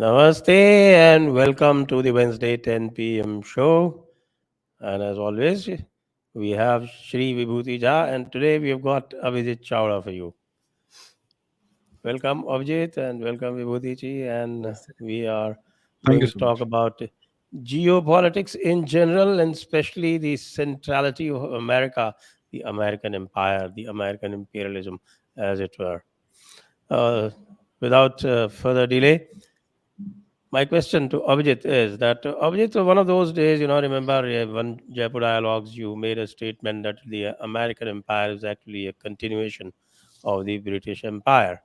Namaste and welcome to the Wednesday 10 p.m. show. And as always, we have Shri Vibhuti Jha, and today we have got Abhijit Chavda for you. Welcome, Abhijit, and welcome, Vibhuti Ji. And we are Thank going you to so talk much. about geopolitics in general, and especially the centrality of America, the American empire, the American imperialism, as it were. Uh, without further delay, my question to Abhijit is that Abhijit, one of those days, remember one Jaipur dialogues, you made a statement that the American Empire is actually a continuation of the British Empire.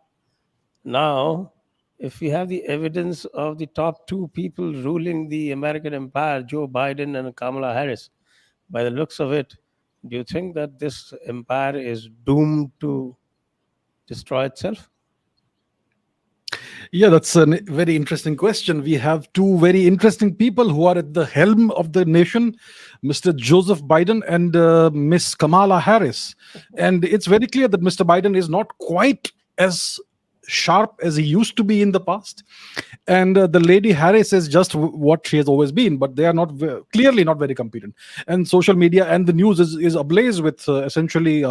Now, if we have the evidence of the top two people ruling the American Empire, Joe Biden and Kamala Harris, by the looks of it, do you think that this empire is doomed to destroy itself? Yeah, that's a very interesting question. We have two very interesting people who are at the helm of the nation, Mr. Joseph Biden and Miss Kamala Harris. And it's very clear that Mr. Biden is not quite as sharp as he used to be in the past. And the lady Harris is just what she has always been, but they are not clearly not very competent. And social media and the news is ablaze with essentially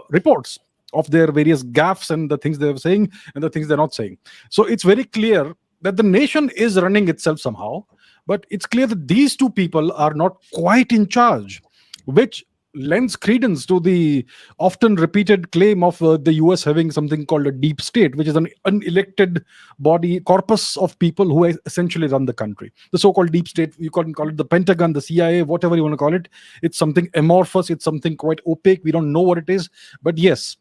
reports of their various gaffes and the things they're saying and the things they're not saying. So it's very clear that the nation is running itself somehow, but it's clear that these two people are not quite in charge, which lends credence to the often repeated claim of the US having something called a deep state, which is an unelected body corpus of people who essentially run the country. The so-called deep state, you can call it the Pentagon, the CIA, whatever you want to call it. It's something amorphous, it's something quite opaque, we don't know what it is. But yes,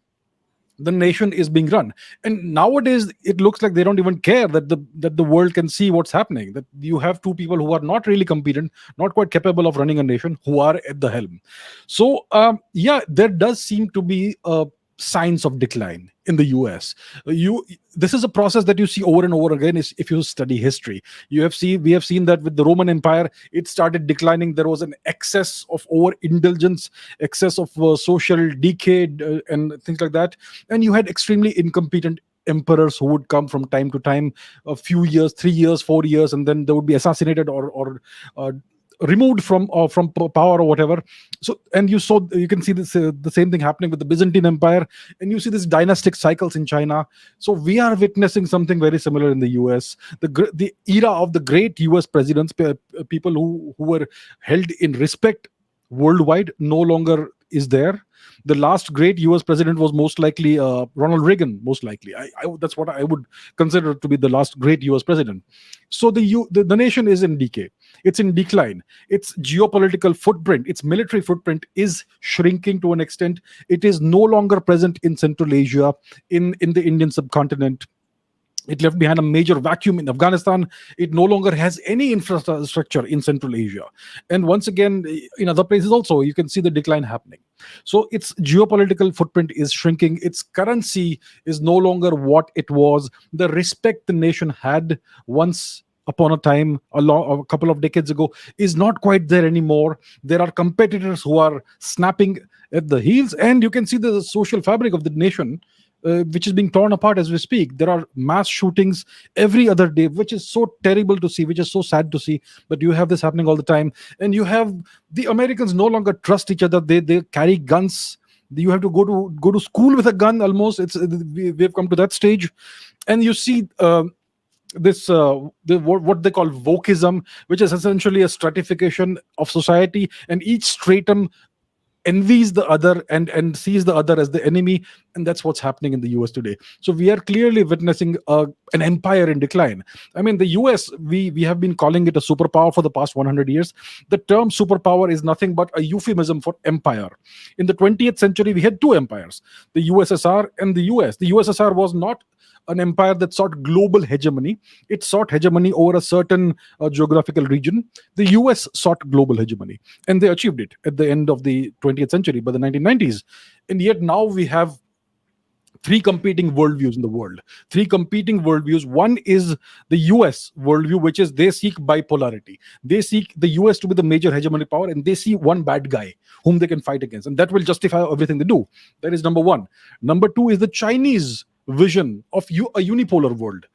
the nation is being run, and nowadays it looks like they don't even care that the world can see what's happening, that you have two people who are not really competent, not quite capable of running a nation, who are at the helm. So yeah, there does seem to be signs of decline in the US. You This is a process that you see over and over again. Is if you study history, we have seen that with the Roman Empire, it started declining. There was an excess of overindulgence, excess of social decay, and things like that. And you had extremely incompetent emperors who would come from time to time, a few years, 3 years, 4 years, and then they would be assassinated or removed from power or whatever. So, and you can see this the same thing happening with the Byzantine Empire, and you see this dynastic cycles in China. So we are witnessing something very similar in the US. The era of the great US presidents, people who were held in respect worldwide, no longer is there. The last great US president was most likely Ronald Reagan. Most likely, that's what I would consider to be the last great US president. So the nation is in decay. It's in decline. Its geopolitical footprint, its military footprint is shrinking to an extent. It is no longer present in Central Asia, in the Indian subcontinent. It left behind a major vacuum in Afghanistan. It no longer has any infrastructure in Central Asia. And once again, in other places also, you can see the decline happening. So its geopolitical footprint is shrinking. Its currency is no longer what it was. The respect the nation had once upon a time, a couple of decades ago, is not quite there anymore. There are competitors who are snapping at the heels, and you can see the social fabric of the nation, which is being torn apart as we speak. There are mass shootings every other day, which is so terrible to see, which is so sad to see. But you have this happening all the time, and you have the Americans no longer trust each other. They carry guns. You have to go to school with a gun almost. We've come to that stage, and you see. What they call wokeism, which is essentially a stratification of society, and each stratum envies the other and sees the other as the enemy. And that's what's happening in the US today. So we are clearly witnessing an empire in decline. I mean, the US, we have been calling it a superpower for the past 100 years. The term superpower is nothing but a euphemism for empire. In the 20th century, we had two empires, the USSR and the US. The USSR was not an empire that sought global hegemony. It sought hegemony over a certain geographical region. The US sought global hegemony, and they achieved it at the end of the 20th century, by the 1990s. And yet now we have three competing worldviews in the world. Three competing worldviews. One is the US worldview, which is they seek bipolarity. They seek the US to be the major hegemonic power, and they see one bad guy whom they can fight against, and that will justify everything they do. That is number one. Number two is the Chinese vision of a unipolar world.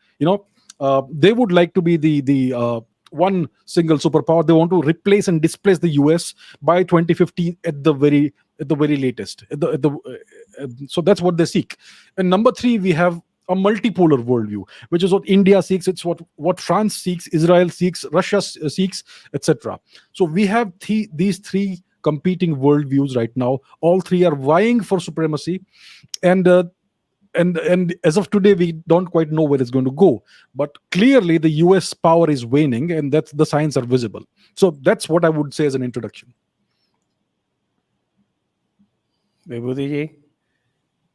They would like to be the one single superpower. They want to replace and displace the US by 2050 at the very latest. So that's what they seek. And number three, we have a multipolar worldview, which is what India seeks. It's what France seeks, Israel seeks, Russia seeks, etc. So we have these three competing worldviews right now. All three are vying for supremacy, and and as of today, we don't quite know where it's going to go. But clearly, the US power is waning, and that's the signs are visible. So that's what I would say as an introduction. Vibhuti Ji?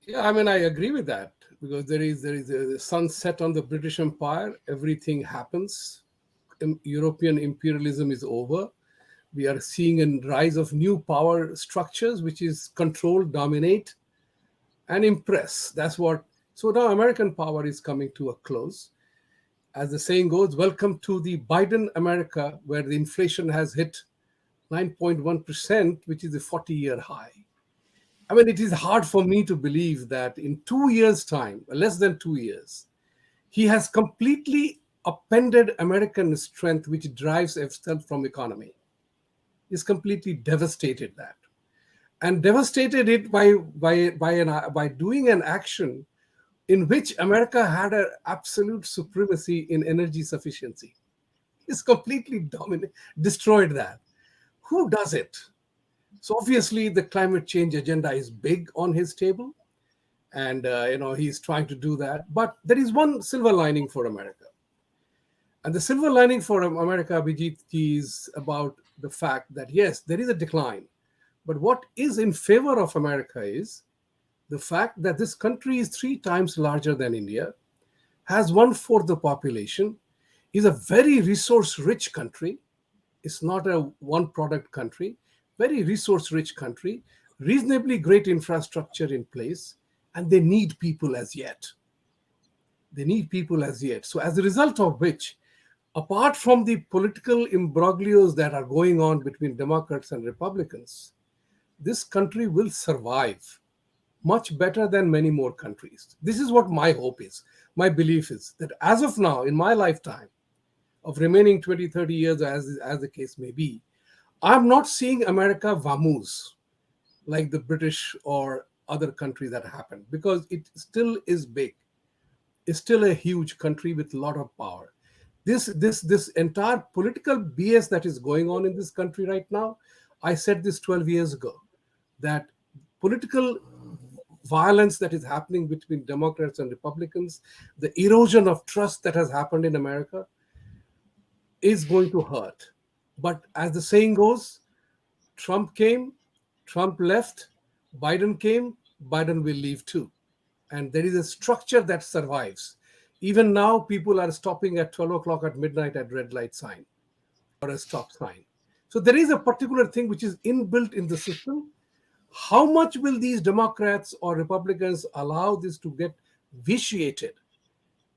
Yeah, I mean, I agree with that, because there is a sunset on the British Empire. Everything happens. European imperialism is over. We are seeing a rise of new power structures, which is control, dominate, and impress. That's what. So now American power is coming to a close. As the saying goes, welcome to the Biden America, where the inflation has hit 9.1%, which is a 40-year high. I mean, it is hard for me to believe that in 2 years' time, less than 2 years, he has completely upended American strength, which drives itself from economy. He's completely devastated that, and devastated it by doing an action in which America had an absolute supremacy in energy sufficiency. He's completely destroyed that. Who does it? So obviously, the climate change agenda is big on his table, and he's trying to do that. But there is one silver lining for America, and the silver lining for America, Abhijit, is about the fact that yes, there is a decline, but what is in favor of America is the fact that this country is 3 times larger than India, has 1/4 the population, is a very resource-rich country. It's not a one-product country. Very resource-rich country, reasonably great infrastructure in place, and they need people as yet. They need people as yet. So as a result of which, apart from the political imbroglios that are going on between Democrats and Republicans, this country will survive much better than many more countries. This is what my hope is. My belief is that as of now, in my lifetime of remaining 20, 30 years, as the case may be, I'm not seeing America vamoose like the British or other countries that happened, because it still is big. It's still a huge country with a lot of power. This entire political BS that is going on in this country right now, I said this 12 years ago, that political violence that is happening between Democrats and Republicans, the erosion of trust that has happened in America is going to hurt. But as the saying goes, Trump came, Trump left, Biden came, Biden will leave too. And there is a structure that survives. Even now, people are stopping at 12 o'clock at midnight at red light sign or a stop sign. So there is a particular thing which is inbuilt in the system. How much will these Democrats or Republicans allow this to get vitiated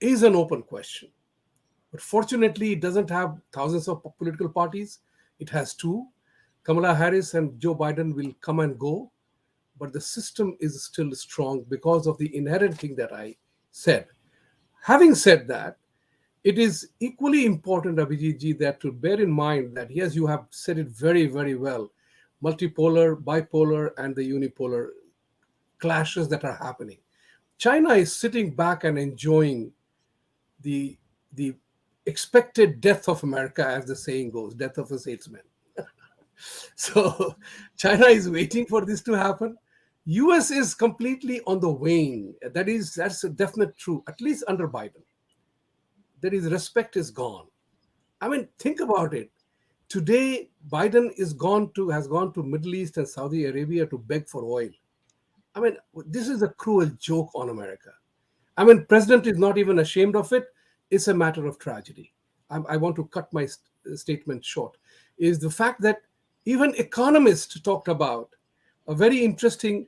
is an open question. But fortunately, it doesn't have thousands of political parties. It has two. Kamala Harris and Joe Biden will come and go, but the system is still strong because of the inherent thing that I said. Having said that, it is equally important, Abhijit ji, that to bear in mind that, yes, you have said it very, very well, multipolar, bipolar, and the unipolar clashes that are happening. China is sitting back and enjoying the expected death of America, as the saying goes, death of a statesman. So China is waiting for this to happen. US is completely on the wane. That's a definite truth, at least under Biden. There is respect is gone. I mean, think about it. Today, Biden has gone to Middle East and Saudi Arabia to beg for oil. I mean, this is a cruel joke on America. I mean, president is not even ashamed of it. It's a matter of tragedy. I want to cut my statement short. Is the fact that even economists talked about a very interesting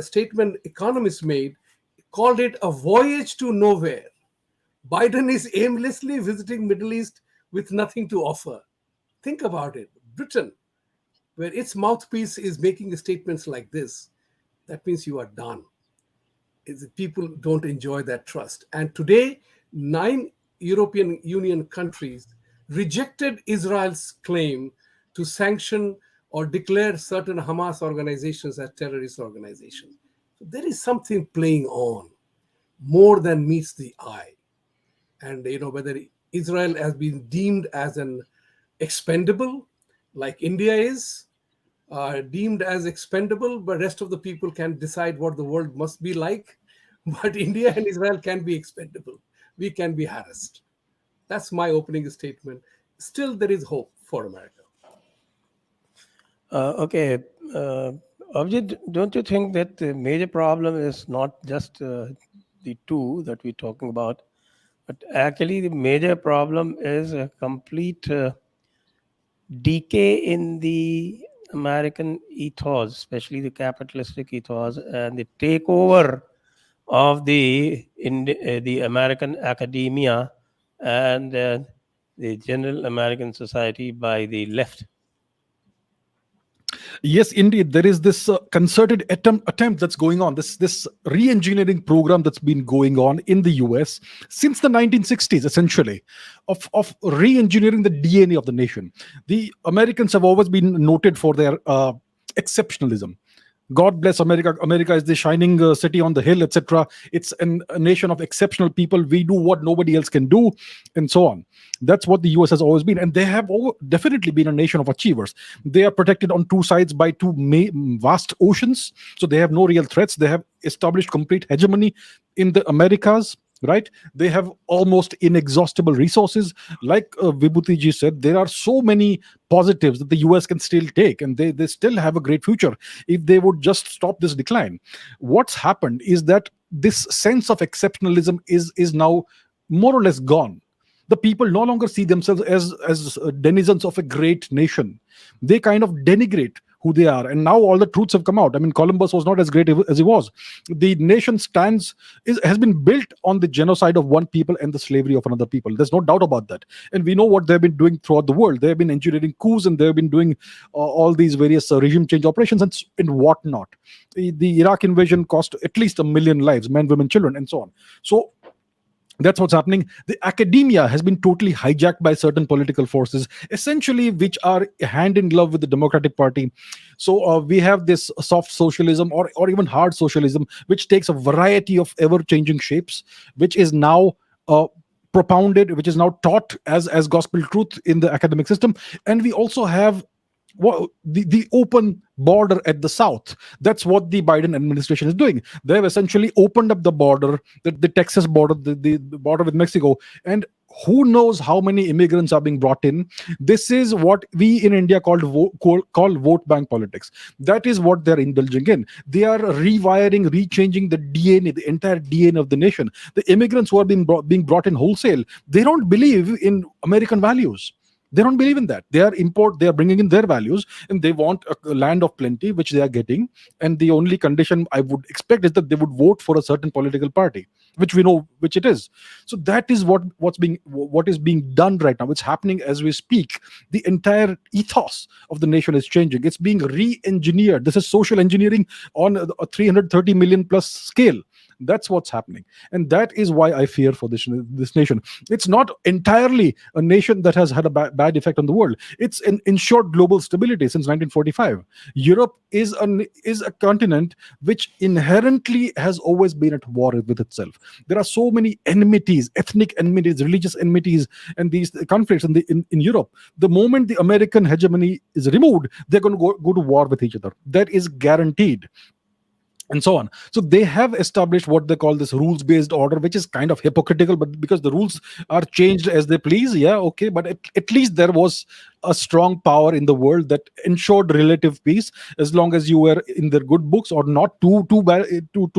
statement economists made, called it a voyage to nowhere. Biden is aimlessly visiting Middle East with nothing to offer. Think about it. Britain, where its mouthpiece is making statements like this, that means you are done. People don't enjoy that trust. And today, European Union countries rejected Israel's claim to sanction or declare certain Hamas organizations as terrorist organizations. So there is something playing on more than meets the eye. And whether Israel has been deemed as an expendable, like India is, deemed as expendable, but rest of the people can decide what the world must be like. But India and Israel can be expendable. We can be harassed. That's my opening statement. Still, there is hope for America. Okay. Abhijit, don't you think that the major problem is not just the two that we're talking about, but actually the major problem is a complete decay in the American ethos, especially the capitalistic ethos, and the takeover of the American academia and the general American society by the left. Yes, indeed, there is this concerted attempt that's going on. This re-engineering program that's been going on in the U.S. since the 1960s, essentially, of re-engineering the DNA of the nation. The Americans have always been noted for their exceptionalism. God bless America. America is the shining city on the hill, etc. It's a nation of exceptional people. We do what nobody else can do, and so on. That's what the US has always been. And they have definitely been a nation of achievers. They are protected on two sides by two vast oceans. So they have no real threats. They have established complete hegemony in the Americas. Right? They have almost inexhaustible resources. Like Vibhuti Ji said, there are so many positives that the US can still take, and they still have a great future if they would just stop this decline. What's happened is that this sense of exceptionalism is now more or less gone. The people no longer see themselves as denizens of a great nation. They kind of denigrate who they are, and now all the truths have come out. I mean, Columbus was not as great as he was. The nation has been built on the genocide of one people and the slavery of another people. There's no doubt about that, and we know what they've been doing throughout the world. They have been engineering coups, and they've been doing all these various regime change operations and whatnot. The Iraq invasion cost at least 1 million lives, men, women, children, and so on. So that's what's happening. The academia has been totally hijacked by certain political forces, essentially, which are hand in glove with the Democratic Party. So we have this soft socialism or even hard socialism, which takes a variety of ever-changing shapes, which is now propounded, which is now taught as gospel truth in the academic system. And we also have the open border at the south. That's what the Biden administration is doing. They have essentially opened up the border, the Texas border, the border with Mexico, and who knows how many immigrants are being brought in. This is what we in India call vote bank politics. That is what they're indulging in. They are rewiring, rechanging the DNA, the entire DNA of the nation. The immigrants who are being brought in wholesale, they don't believe in American values. They don't believe in that. They are bringing in their values, and they want a land of plenty, which they are getting. And the only condition I would expect is that they would vote for a certain political party, which we know which it is. So that is what is being done right now. It's happening as we speak. The entire ethos of the nation is changing. It's being re-engineered. This is social engineering on a 330 million plus scale. That's what's happening, and that is why I fear for this nation. It's not entirely a nation that has had a bad effect on the world. It's ensured global stability since 1945. Europe is a continent which inherently has always been at war with itself. There are so many enmities, ethnic enmities, religious enmities, and these conflicts in Europe. The moment the American hegemony is removed, they're going to go to war with each other. That is guaranteed. And so on. So they have established what they call this rules-based order, which is kind of hypocritical, but because the rules are changed as they please, yeah, okay. But at least there was a strong power in the world that ensured relative peace. As long as you were in their good books or not too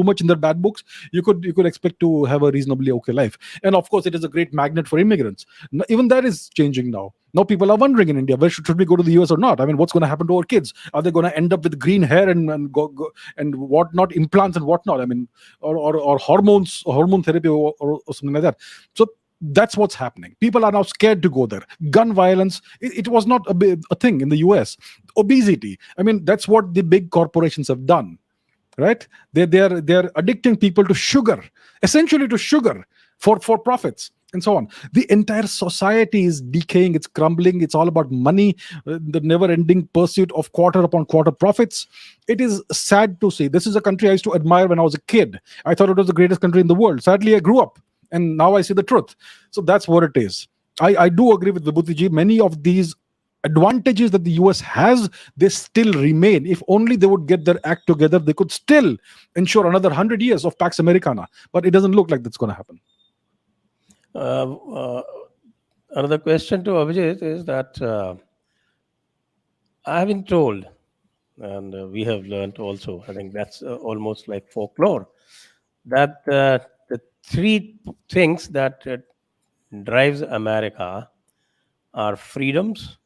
much in their bad books, you could expect to have a reasonably okay life. And of course, it is a great magnet for immigrants. Even that is changing now. Now people are wondering in India, where should we go to the US or not? I mean, what's going to happen to our kids? Are they going to end up with green hair and go and whatnot, implants and whatnot? I mean, or hormones, or hormone therapy or something like that. So that's what's happening. People are now scared to go there. Gun violence, it was not a thing in the US. Obesity, I mean, that's what the big corporations have done, right? They're addicting people to sugar, essentially to sugar for profits. and so on. The entire society is decaying, it's crumbling, it's all about money, the never ending pursuit of quarter upon quarter profits. It is sad to see. This is a country I used to admire when I was a kid. I thought it was the greatest country in the world. Sadly, I grew up and now I see the truth. So that's what it is. I do agree with Vibhuti ji. Many of these advantages that the US has, they still remain. If only they would get their act together, they could still ensure another 100 years of Pax Americana. But it doesn't look like that's going to happen. Uh, uh, Another question to Abhijit is that I have been told, and we have learned also, I think that's almost like folklore, that the three things that drives America are freedoms,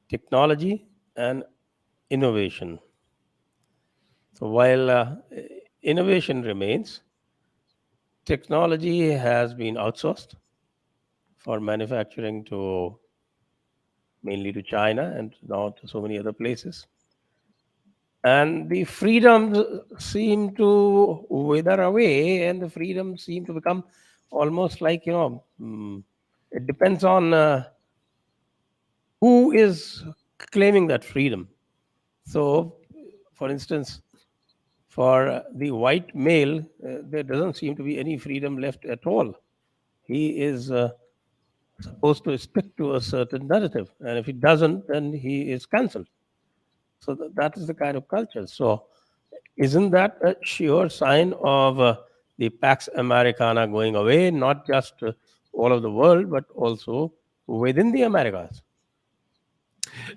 technology, and innovation. So while innovation remains, technology has been outsourced for manufacturing to mainly to China and now to so many other places. And the freedoms seem to wither away, and the freedoms seem to become almost like, it depends on who is claiming that freedom. So, for instance, for the white male, there doesn't seem to be any freedom left at all. He is supposed to stick to a certain narrative, and if he doesn't, then he is cancelled. So that is the kind of culture. So, isn't that a sure sign of the Pax Americana going away, not just all of the world, but also within the Americas?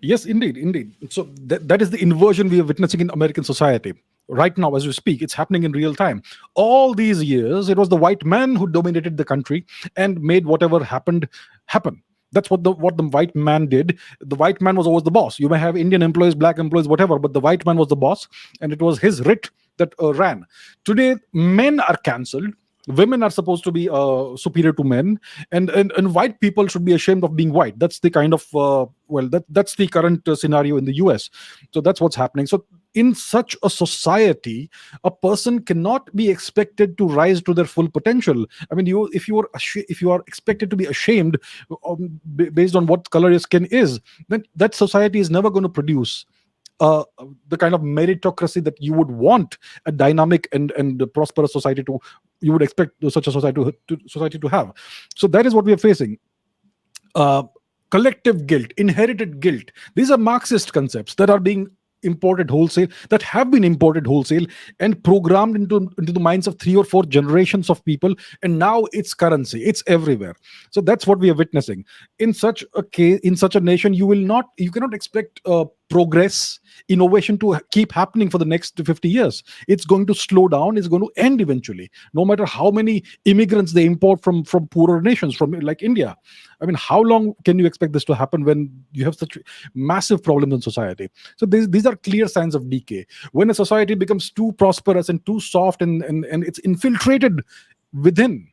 Yes, indeed, indeed. So that is the inversion we are witnessing in American society. Right now, as we speak, it's happening in real time. All these years, it was the white man who dominated the country and made whatever happened happen. That's what the white man did. The white man was always the boss. You may have Indian employees, black employees, whatever, but the white man was the boss, and it was his writ that ran. Today, men are cancelled. Women are supposed to be superior to men, and white people should be ashamed of being white. That's the kind of that's the current scenario in the US. So that's what's happening. So in such a society, a person cannot be expected to rise to their full potential. I mean, if you are expected to be ashamed based on what color your skin is, then that society is never going to produce the kind of meritocracy that you would want a dynamic and prosperous society to, you would expect such a society to have. So that is what we are facing. uh, Collective guilt, inherited guilt, these are Marxist concepts that are being imported wholesale, that have been imported wholesale and programmed into the minds of 3 or 4 generations of people, and now it's currency, it's everywhere. So that's what we are witnessing. In such a case, in such a nation, you cannot expect progress, innovation to keep happening for the next 50 years. It's going to slow down, it's going to end eventually, no matter how many immigrants they import from poorer nations, from like India. I mean, how long can you expect this to happen when you have such massive problems in society? So these are clear signs of decay. When a society becomes too prosperous and too soft, and it's infiltrated within,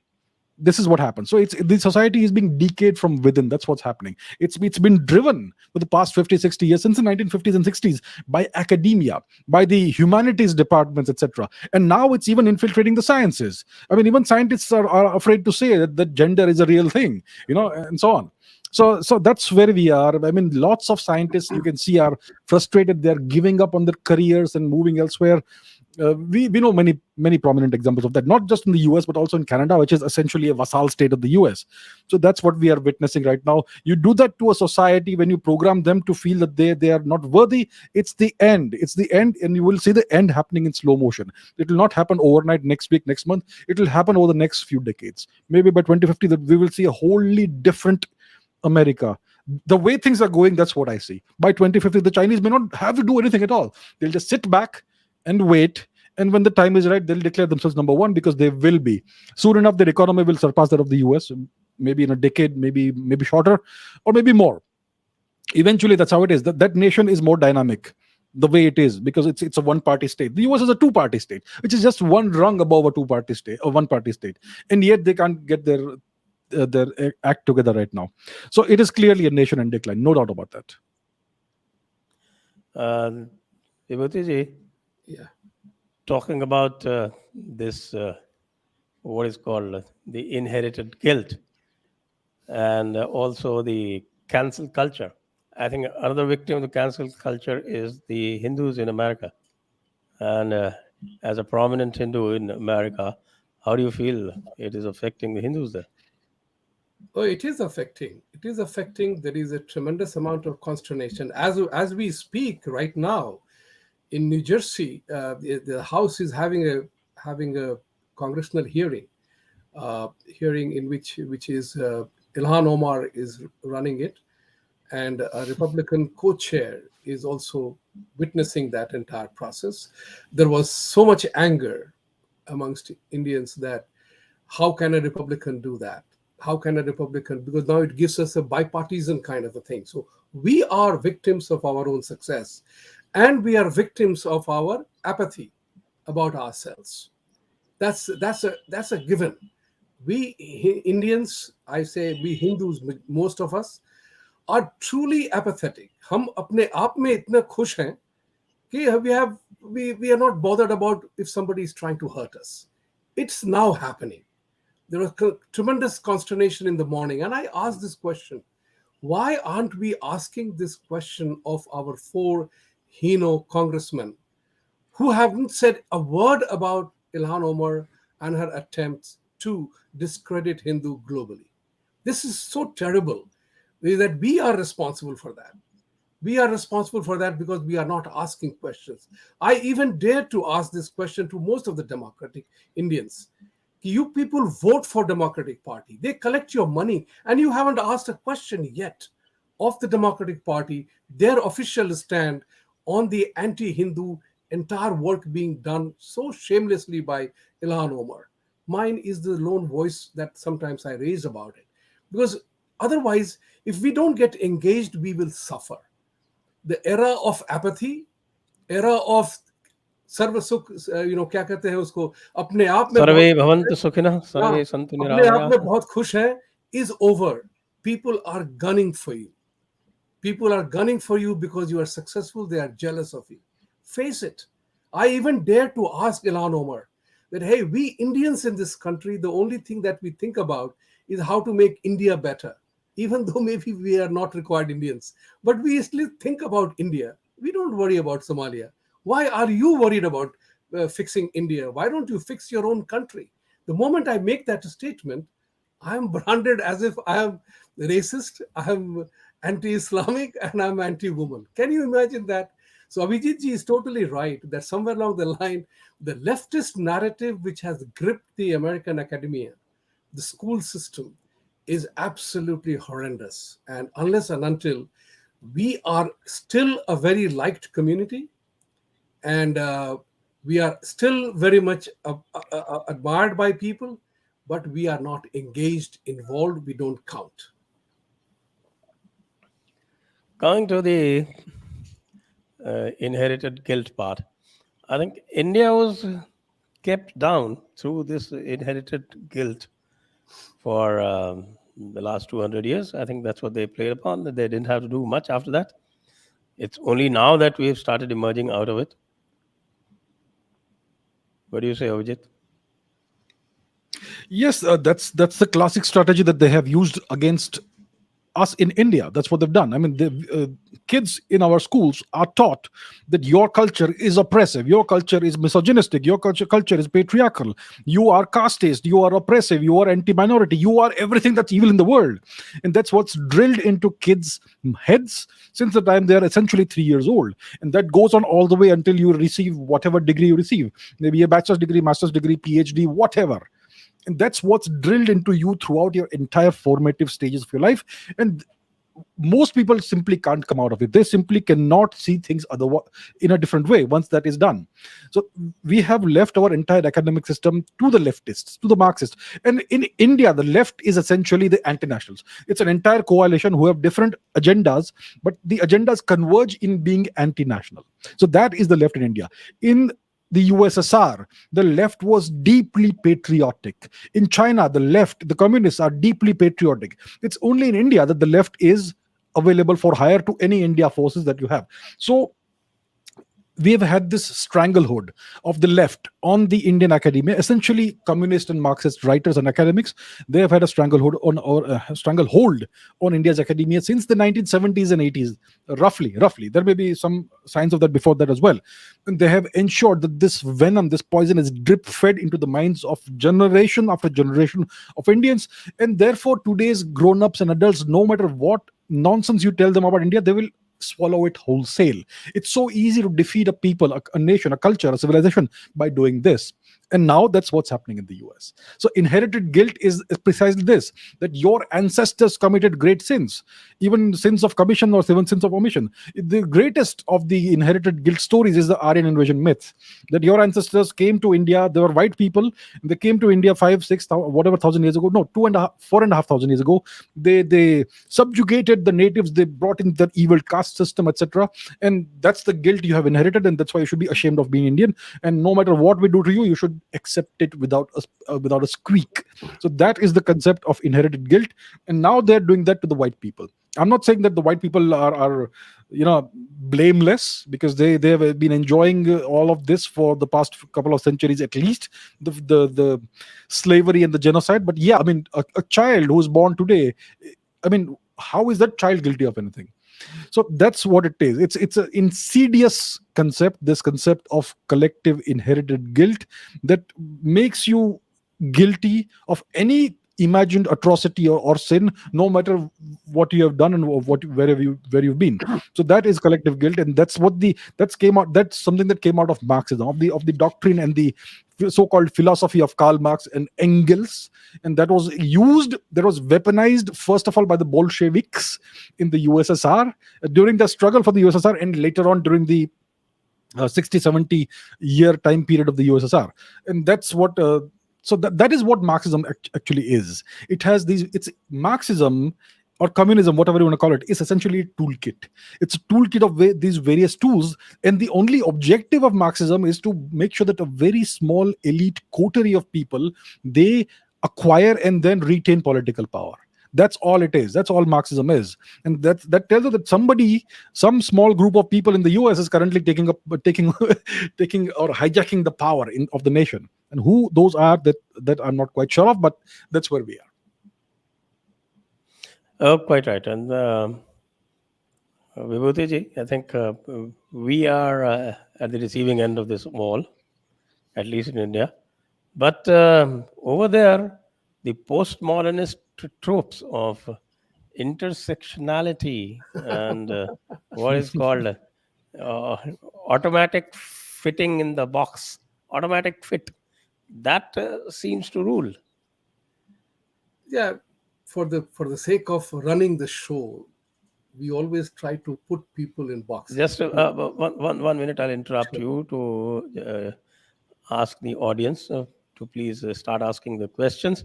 this is what happens. So it's the society is being decayed from within. That's what's happening. It's been driven for the past 50, 60 years, since the 1950s and 60s, by academia, by the humanities departments, etc. And now it's even infiltrating the sciences. I mean, even scientists are afraid to say that gender is a real thing, and so on. So that's where we are. I mean, lots of scientists, you can see, are frustrated. They're giving up on their careers and moving elsewhere. We know many prominent examples of that, not just in the US but also in Canada, which is essentially a vassal state of the US. So that's what we are witnessing right now. You do that to a society when you program them to feel that they are not worthy. It's the end, and you will see the end happening in slow motion. It will not happen overnight, next week, next month. It will happen over the next few decades. Maybe by 2050 that we will see a wholly different America. The way things are going, that's what I see. By 2050, the Chinese may not have to do anything at all. They'll just sit back and wait, and when the time is right, they'll declare themselves number one, because they will be. Soon enough, their economy will surpass that of the US, maybe in a decade, maybe shorter, or maybe more. Eventually, that's how it is. That nation is more dynamic the way it is, because it's a one party state. The US is a two-party state, which is just one rung above a two-party state, a one-party state, and yet they can't get their act together right now. So it is clearly a nation in decline, no doubt about that. Vibhuti ji, Yeah. talking about this what is called the inherited guilt, and also the cancel culture. I think another victim of the cancel culture is the Hindus in America. And as a prominent Hindu in America, how do you feel it is affecting the Hindus there? Oh, it is affecting. It is affecting. There is a tremendous amount of consternation as we speak right now. In New Jersey, the House is having a congressional hearing in which is Ilhan Omar is running it, and a Republican co-chair is also witnessing that entire process. There was so much anger amongst Indians that how can a Republican do that? How can a Republican? Because now it gives us a bipartisan kind of a thing. So we are victims of our own success, and we are victims of our apathy about ourselves. That's a given. We Indians, I say we Hindus, most of us are truly apathetic. हम अपने आप में इतना खुश हैं कि we are not bothered about if somebody is trying to hurt us. It's now happening. There was tremendous consternation in the morning, and I asked this question: why aren't we asking this question of our four Hino congressmen who haven't said a word about Ilhan Omar and her attempts to discredit Hindu globally? This is so terrible that we are responsible for that. We are responsible for that because we are not asking questions. I even dare to ask this question to most of the democratic Indians. You people vote for Democratic Party. They collect your money, and you haven't asked a question yet of the Democratic Party, their official stand on the anti-Hindu entire work being done so shamelessly by Ilhan Omar. Mine is the lone voice that sometimes I raise about it. Because otherwise, if we don't get engaged, we will suffer. The era of apathy, era of सर्व सुख क्या कहते हैं उसको अपने आप में सर्वे बहुत भवन्तु सुखिनः, हाँ, सर्वे सन्तु अपने आप में निरामयाः. बहुत खुश है is over. People are gunning for you. People are gunning for you because you are successful. They are jealous of you. Face it. I even dare to ask Ilhan Omar that, hey, we Indians in this country, the only thing that we think about is how to make India better. Even though maybe we are not required Indians, but we still think about India. We don't worry about Somalia. Why are you worried about fixing India? Why don't you fix your own country? The moment I make that statement, I am branded as if I am racist, I am anti-Islamic, and I'm anti-woman. Can you imagine that? So Abhijit ji is totally right that somewhere along the line, the leftist narrative which has gripped the American academia, the school system, is absolutely horrendous. And unless and until we are still a very liked community, and we are still very much admired by people, but we are not engaged, involved, we don't count. Coming to the inherited guilt part, I think India was kept down through this inherited guilt for the last 200 years. I think that's what they played upon. That they didn't have to do much after that. It's only now that we've started emerging out of it. What do you say, Avijit? Yes, that's the classic strategy that they have used against us in India. That's what they've done. I mean, the kids in our schools are taught that your culture is oppressive, your culture is misogynistic, your culture is patriarchal, you are casteist, you are oppressive, you are anti-minority, you are everything that's evil in the world. And that's what's drilled into kids' heads since the time they are essentially 3 years old. And that goes on all the way until you receive whatever degree you receive, maybe a bachelor's degree, master's degree, PhD, whatever. And that's what's drilled into you throughout your entire formative stages of your life. And most people simply can't come out of it. They simply cannot see things in a different way once that is done. So we have left our entire academic system to the leftists, to the Marxists. And in India, the left is essentially the anti-nationals. It's an entire coalition who have different agendas, but the agendas converge in being anti-national. So that is the left in India. In the USSR, the left was deeply patriotic. In China, the left, the communists are deeply patriotic. It's only in India that the left is available for hire to any India forces that you have. So we have had this stranglehold of the left on the Indian academia. Essentially, communist and Marxist writers and academics, they have had a stranglehold on India's academia since the 1970s and 80s, roughly. Roughly, there may be some signs of that before that as well. And they have ensured that this venom, this poison, is drip fed into the minds of generation after generation of Indians, and therefore today's grown-ups and adults, no matter what nonsense you tell them about India, they will swallow it wholesale. It's so easy to defeat a people, a nation, a culture, a civilization by doing this. And now that's what's happening in the US. So inherited guilt is precisely this, that your ancestors committed great sins, even sins of commission or even sins of omission. The greatest of the inherited guilt stories is the Aryan invasion myth, that your ancestors came to India, they were white people, and they came to India 5, 6, whatever thousand years ago, no, 4,500 years ago. They subjugated the natives, they brought in the evil caste system, etc. And that's the guilt you have inherited, and that's why you should be ashamed of being Indian. And no matter what we do to you, you should accept it without a squeak. So that is the concept of inherited guilt, and now they're doing that to the white people. I'm not saying that the white people are blameless, because they have been enjoying all of this for the past couple of centuries at least, the slavery and the genocide. But yeah, I mean, a child who is born today, I mean, how is that child guilty of anything? So that's what it is. It's an insidious concept, this concept of collective inherited guilt, that makes you guilty of any imagined atrocity or sin, no matter what you have done and where you've been. So that is collective guilt, and that's something that came out of Marxism, of the doctrine and the so-called philosophy of Karl Marx and Engels. And that was weaponized first of all by the Bolsheviks in the USSR during the struggle for the USSR, and later on during the 60-70 year time period of the USSR. And that's what so that is what Marxism actually is. It's Marxism or communism, whatever you want to call it, is essentially a toolkit. It's a toolkit of these various tools, and the only objective of Marxism is to make sure that a very small elite coterie of people, they acquire and then retain political power. That's all it is. That's all Marxism is. And that tells you that some small group of people in the US is currently taking or hijacking the power of the nation. And who those are, that I'm not quite sure of, but that's where we are. Oh, quite right. And Vibhuti Ji, I think we are at the receiving end of this wall, at least in India. But over there, the postmodernist tropes of intersectionality and what is called automatic fitting in the box, automatic fit, that seems to rule. Yeah, for the sake of running the show, we always try to put people in boxes. Just 1 minute, I'll interrupt you to ask the audience to please start asking the questions.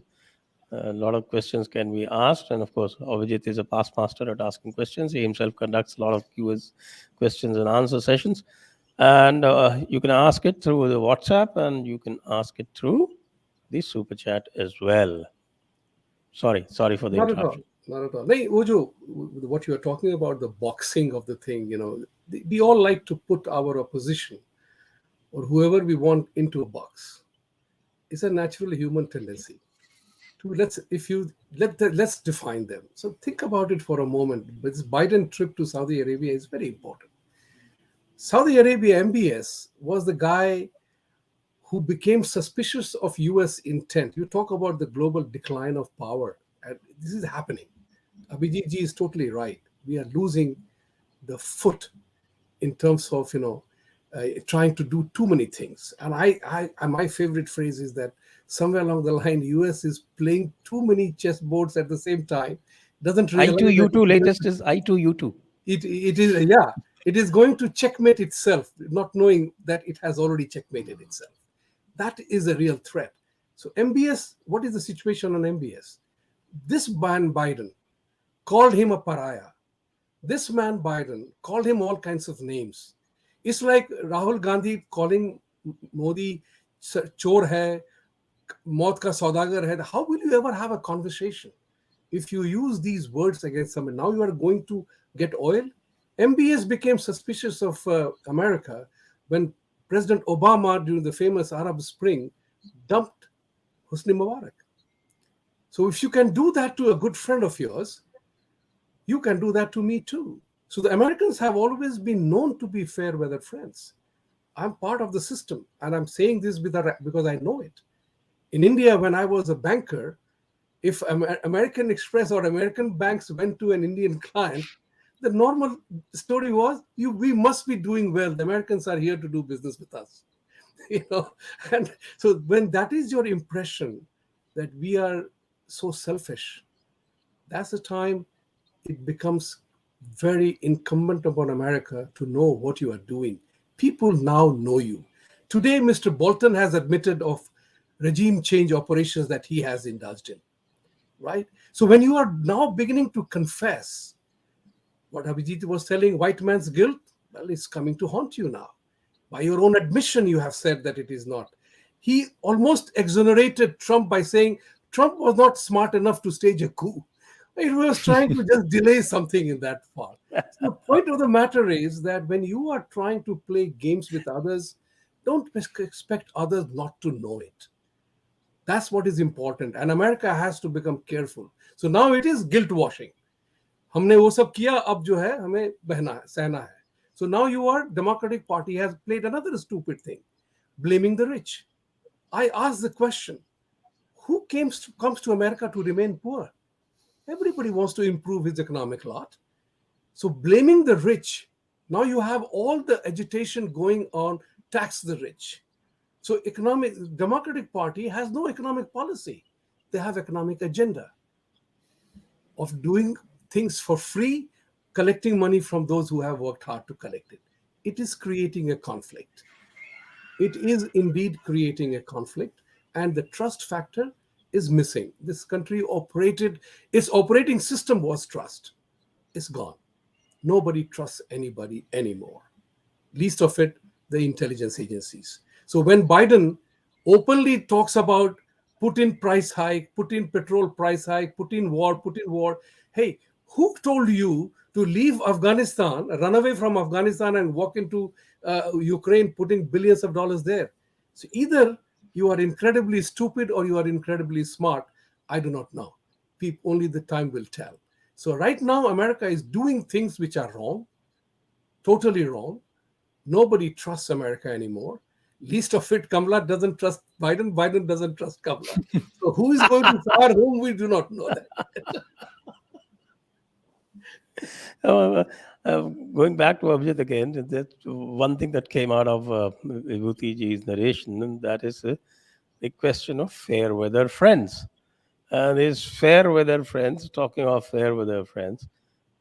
A lot of questions can be asked, and of course, Abhijit is a past master at asking questions. He himself conducts a lot of questions and answer sessions, and you can ask it through the WhatsApp, and you can ask it through the super chat as well. Sorry for the interruption. Not at all. Hey, Uju, what you are talking about, the boxing of the thing, we all like to put our opposition or whoever we want into a box. It's a natural human tendency. Let's define them. So think about it for a moment. This Biden trip to Saudi Arabia is very important. Saudi Arabia MBS was the guy who became suspicious of US intent. You talk about the global decline of power, and this is happening. Abhijit Ji is totally right. We are losing the foot in terms of trying to do too many things. And my favorite phrase is that somewhere along the line, US is playing too many chessboards at the same time. Doesn't realize I2U2 latest is I2U2. It is going to checkmate itself, not knowing that it has already checkmated itself. That is a real threat. So MBS, what is the situation on MBS? This man Biden called him a pariah. This man Biden called him all kinds of names. It's like Rahul Gandhi calling Modi chor hai, maut ka saudagar hai. How will you ever have a conversation if you use these words against someone? Now you are going to get oil. MBS became suspicious of America when President Obama, during the famous Arab Spring, dumped Hosni Mubarak. So if you can do that to a good friend of yours, you can do that to me too. So the Americans have always been known to be fair weather friends. I'm part of the system, and I'm saying this because I know it. In India, when I was a banker, if American Express or American banks went to an Indian client, the normal story was, we must be doing well. The Americans are here to do business with us. And so when that is your impression, that we are so selfish, that's the time it becomes very incumbent upon America to know what you are doing. People now know you. Today, Mr. Bolton has admitted of regime change operations that he has indulged in, right? So when you are now beginning to confess what Abhijit was telling, white man's guilt, well, it's coming to haunt you now. By your own admission, you have said that it is not. He almost exonerated Trump by saying Trump was not smart enough to stage a coup. He was trying to just delay something in that part. So the point of the matter is that when you are trying to play games with others, don't expect others not to know it. That's what is important. And America has to become careful. So now it is guilt washing. हमने वो सब किया, अब जो है हमें बहना है, सहना है. So now your Democratic Party has played another stupid thing, blaming the rich. I ask the question, who comes to America to remain poor? Everybody wants to improve his economic lot. So blaming the rich, now you have all the agitation going on, tax the rich. So Democratic Party has no economic policy. They have economic agenda of doing things for free, collecting money from those who have worked hard to collect it. It is creating a conflict. It is indeed creating a conflict, and the trust factor is missing. This country its operating system was trust. It's gone. Nobody trusts anybody anymore. Least of it, the intelligence agencies. So when Biden openly talks about Putin price hike, Putin petrol price hike, Putin war, hey, who told you to leave Afghanistan, run away from Afghanistan and walk into Ukraine, putting billions of dollars there? So either you are incredibly stupid or you are incredibly smart. I do not know. Only the time will tell. So right now, America is doing things which are wrong, totally wrong. Nobody trusts America anymore. Least of it, Kamala doesn't trust Biden. Biden doesn't trust Kamala. So who is going to fire whom? We do not know that. Going back to Abhijit again, that's one thing that came out of Vibhuti Ji's narration, and that is the question of fair weather friends. And these fair weather friends, talking of fair weather friends,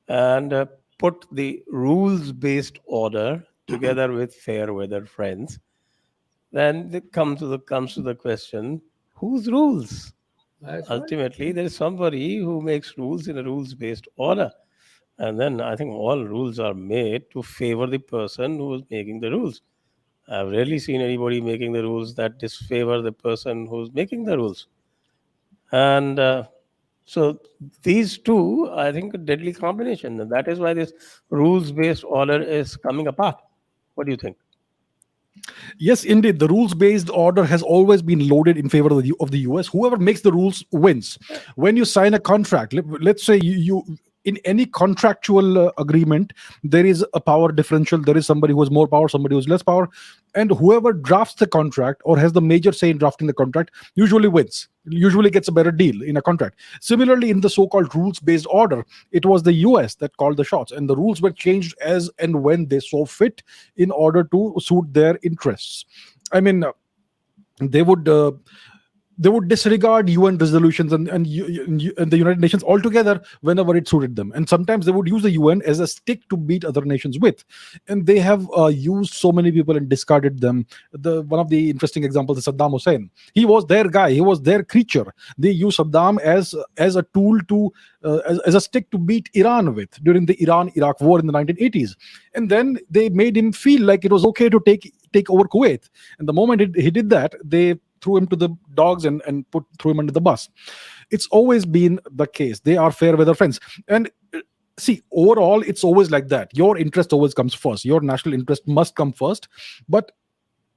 and put the rules-based order together with fair weather friends, then it comes to the question, whose rules? That's Ultimately, right. there is somebody who makes rules in a rules-based order. And then I think all rules are made to favor the person who is making the rules. I've rarely seen anybody making the rules that disfavor the person who's making the rules. And so these two, I think, a deadly combination. And that is why this rules-based order is coming apart. What do you think? Yes, indeed. The rules based order has always been loaded in favor of the US. Whoever makes the rules wins. When you sign a contract, let's say you in any contractual agreement, there is a power differential. There is somebody who has more power, somebody who has less power. And whoever drafts the contract or has the major say in drafting the contract usually wins, usually gets a better deal in a contract. Similarly, in the so-called rules-based order, it was the US that called the shots, and the rules were changed as and when they saw fit in order to suit their interests. I mean, they would disregard UN resolutions and the United Nations altogether whenever it suited them. And sometimes they would use the UN as a stick to beat other nations with. And they have used so many people and discarded them. One of the interesting examples is Saddam Hussein. He was their guy. He was their creature. They used Saddam as a tool to as a stick to beat Iran with during the Iran-Iraq war in the 1980s. And then they made him feel like it was okay to take over Kuwait. And the moment he did that, they threw him to the dogs and threw him under the bus. It's always been the case. They are fair weather friends. And see, overall, it's always like that. Your interest always comes first. Your national interest must come first. But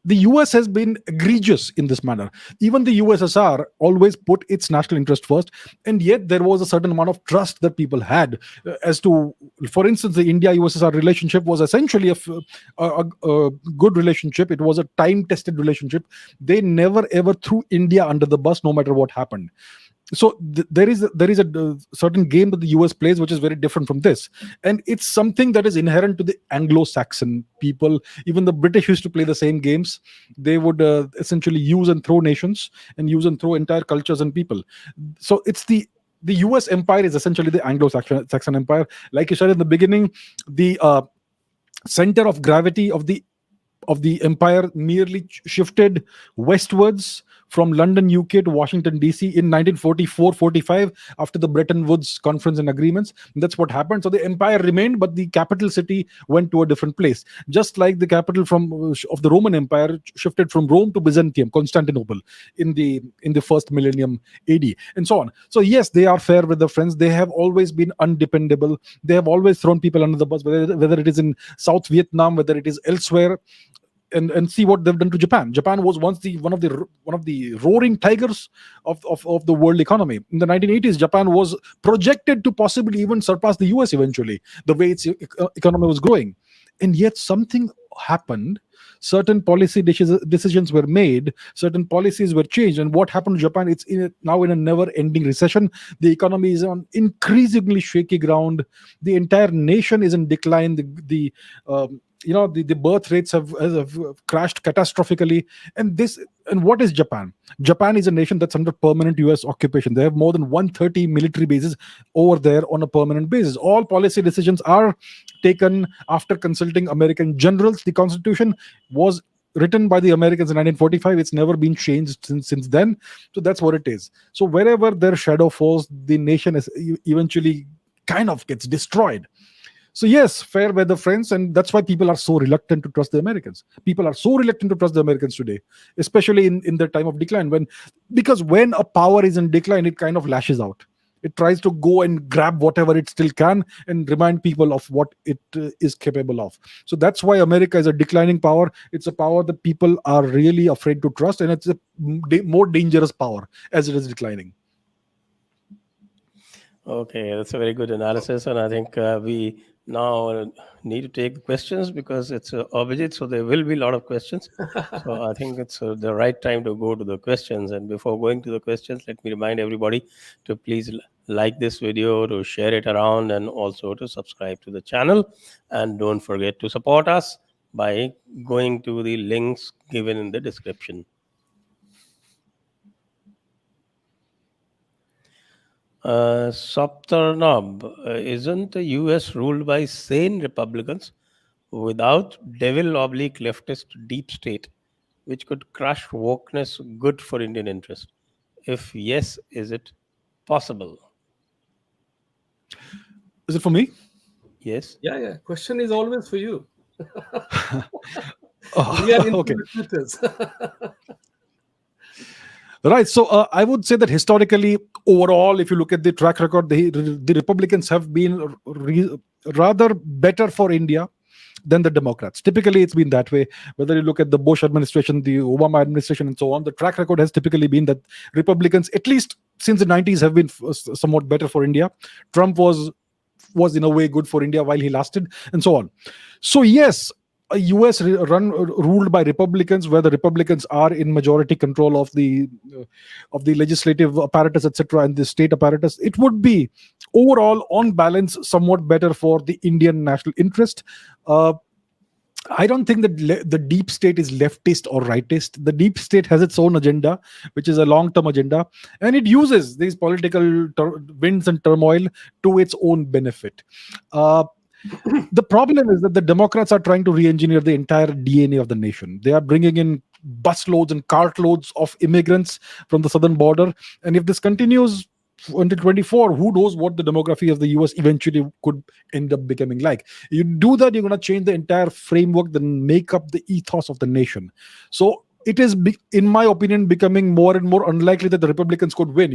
the US has been egregious in this manner. Even the USSR always put its national interest first, and yet there was a certain amount of trust that people had as to, for instance, the India USSR relationship was essentially a good relationship. It was a time tested relationship. They never ever threw India under the bus, no matter what happened. So there is a certain game that the US plays which is very different from this, and it's something that is inherent to the Anglo-Saxon people. Even the British used to play the same games. They would essentially use and throw nations, and use and throw entire cultures and people. So it's the US empire is essentially the Anglo-Saxon empire. Like you said in the beginning, the center of gravity of the empire merely shifted westwards from London, UK to Washington, D.C. in 1944-45 after the Bretton Woods conference and agreements. And that's what happened. So the empire remained, but the capital city went to a different place. Just like the capital of the Roman Empire shifted from Rome to Byzantium, Constantinople, in the first millennium AD, and so on. So yes, they are fair with the friends. They have always been undependable. They have always thrown people under the bus, whether it is in South Vietnam, whether it is elsewhere. And see what they've done to Japan. Japan was once one of the roaring tigers of the world economy. In the 1980s, Japan was projected to possibly even surpass the US eventually, the way its economy was growing. And yet something happened. Certain policy decisions were made, certain policies were changed, and what happened to Japan? It's now in a never-ending recession. The economy is on increasingly shaky ground. The entire nation is in decline. The birth rates have crashed catastrophically. And what is Japan? Japan is a nation that's under permanent US occupation. They have more than 130 military bases over there on a permanent basis. All policy decisions are taken after consulting American generals. The Constitution was written by the Americans in 1945. It's never been changed since then. So that's what it is. So wherever their shadow falls, the nation is eventually kind of gets destroyed. So yes, fair weather friends, and that's why people are so reluctant to trust the Americans. People are so reluctant to trust the Americans today, especially in their time of decline. Because when a power is in decline, it kind of lashes out. It tries to go and grab whatever it still can and remind people of what it is capable of. So that's why America is a declining power. It's a power that people are really afraid to trust, and it's a more dangerous power as it is declining. Okay, that's a very good analysis, and I think we now need to take the questions because it's Abhijit, so there will be a lot of questions. So I think it's the right time to go to the questions. And before going to the questions, let me remind everybody to please like this video, to share it around, and also to subscribe to the channel. And don't forget to support us by going to the links given in the description. Saptarnab, isn't the US ruled by sane Republicans without devil/leftist deep state, which could crush wokeness good for Indian interest? If yes, is it possible? Is it for me? Yes. Yeah. Question is always for you. Oh, We are okay. interpreters. Right. So I would say that historically, overall, if you look at the track record, the Republicans have been rather better for India than the Democrats. Typically, it's been that way. Whether you look at the Bush administration, the Obama administration, and so on, the track record has typically been that Republicans, at least since the 90s, have been somewhat better for India. Trump was in a way good for India while he lasted, and so on. So yes, a US ruled by Republicans, where the Republicans are in majority control of the legislative apparatus, etc., and the state apparatus, it would be overall, on balance, somewhat better for the Indian national interest. I don't think that the deep state is leftist or rightist. The deep state has its own agenda, which is a long-term agenda, and it uses these political winds and turmoil to its own benefit. The problem is that the Democrats are trying to re-engineer the entire DNA of the nation. They are bringing in busloads and cartloads of immigrants from the southern border, and if this continues until 24, who knows what the demography of the US eventually could end up becoming like. You do that, you're going to change the entire framework, then make up the ethos of the nation. So it is, in my opinion, becoming more and more unlikely that the Republicans could win,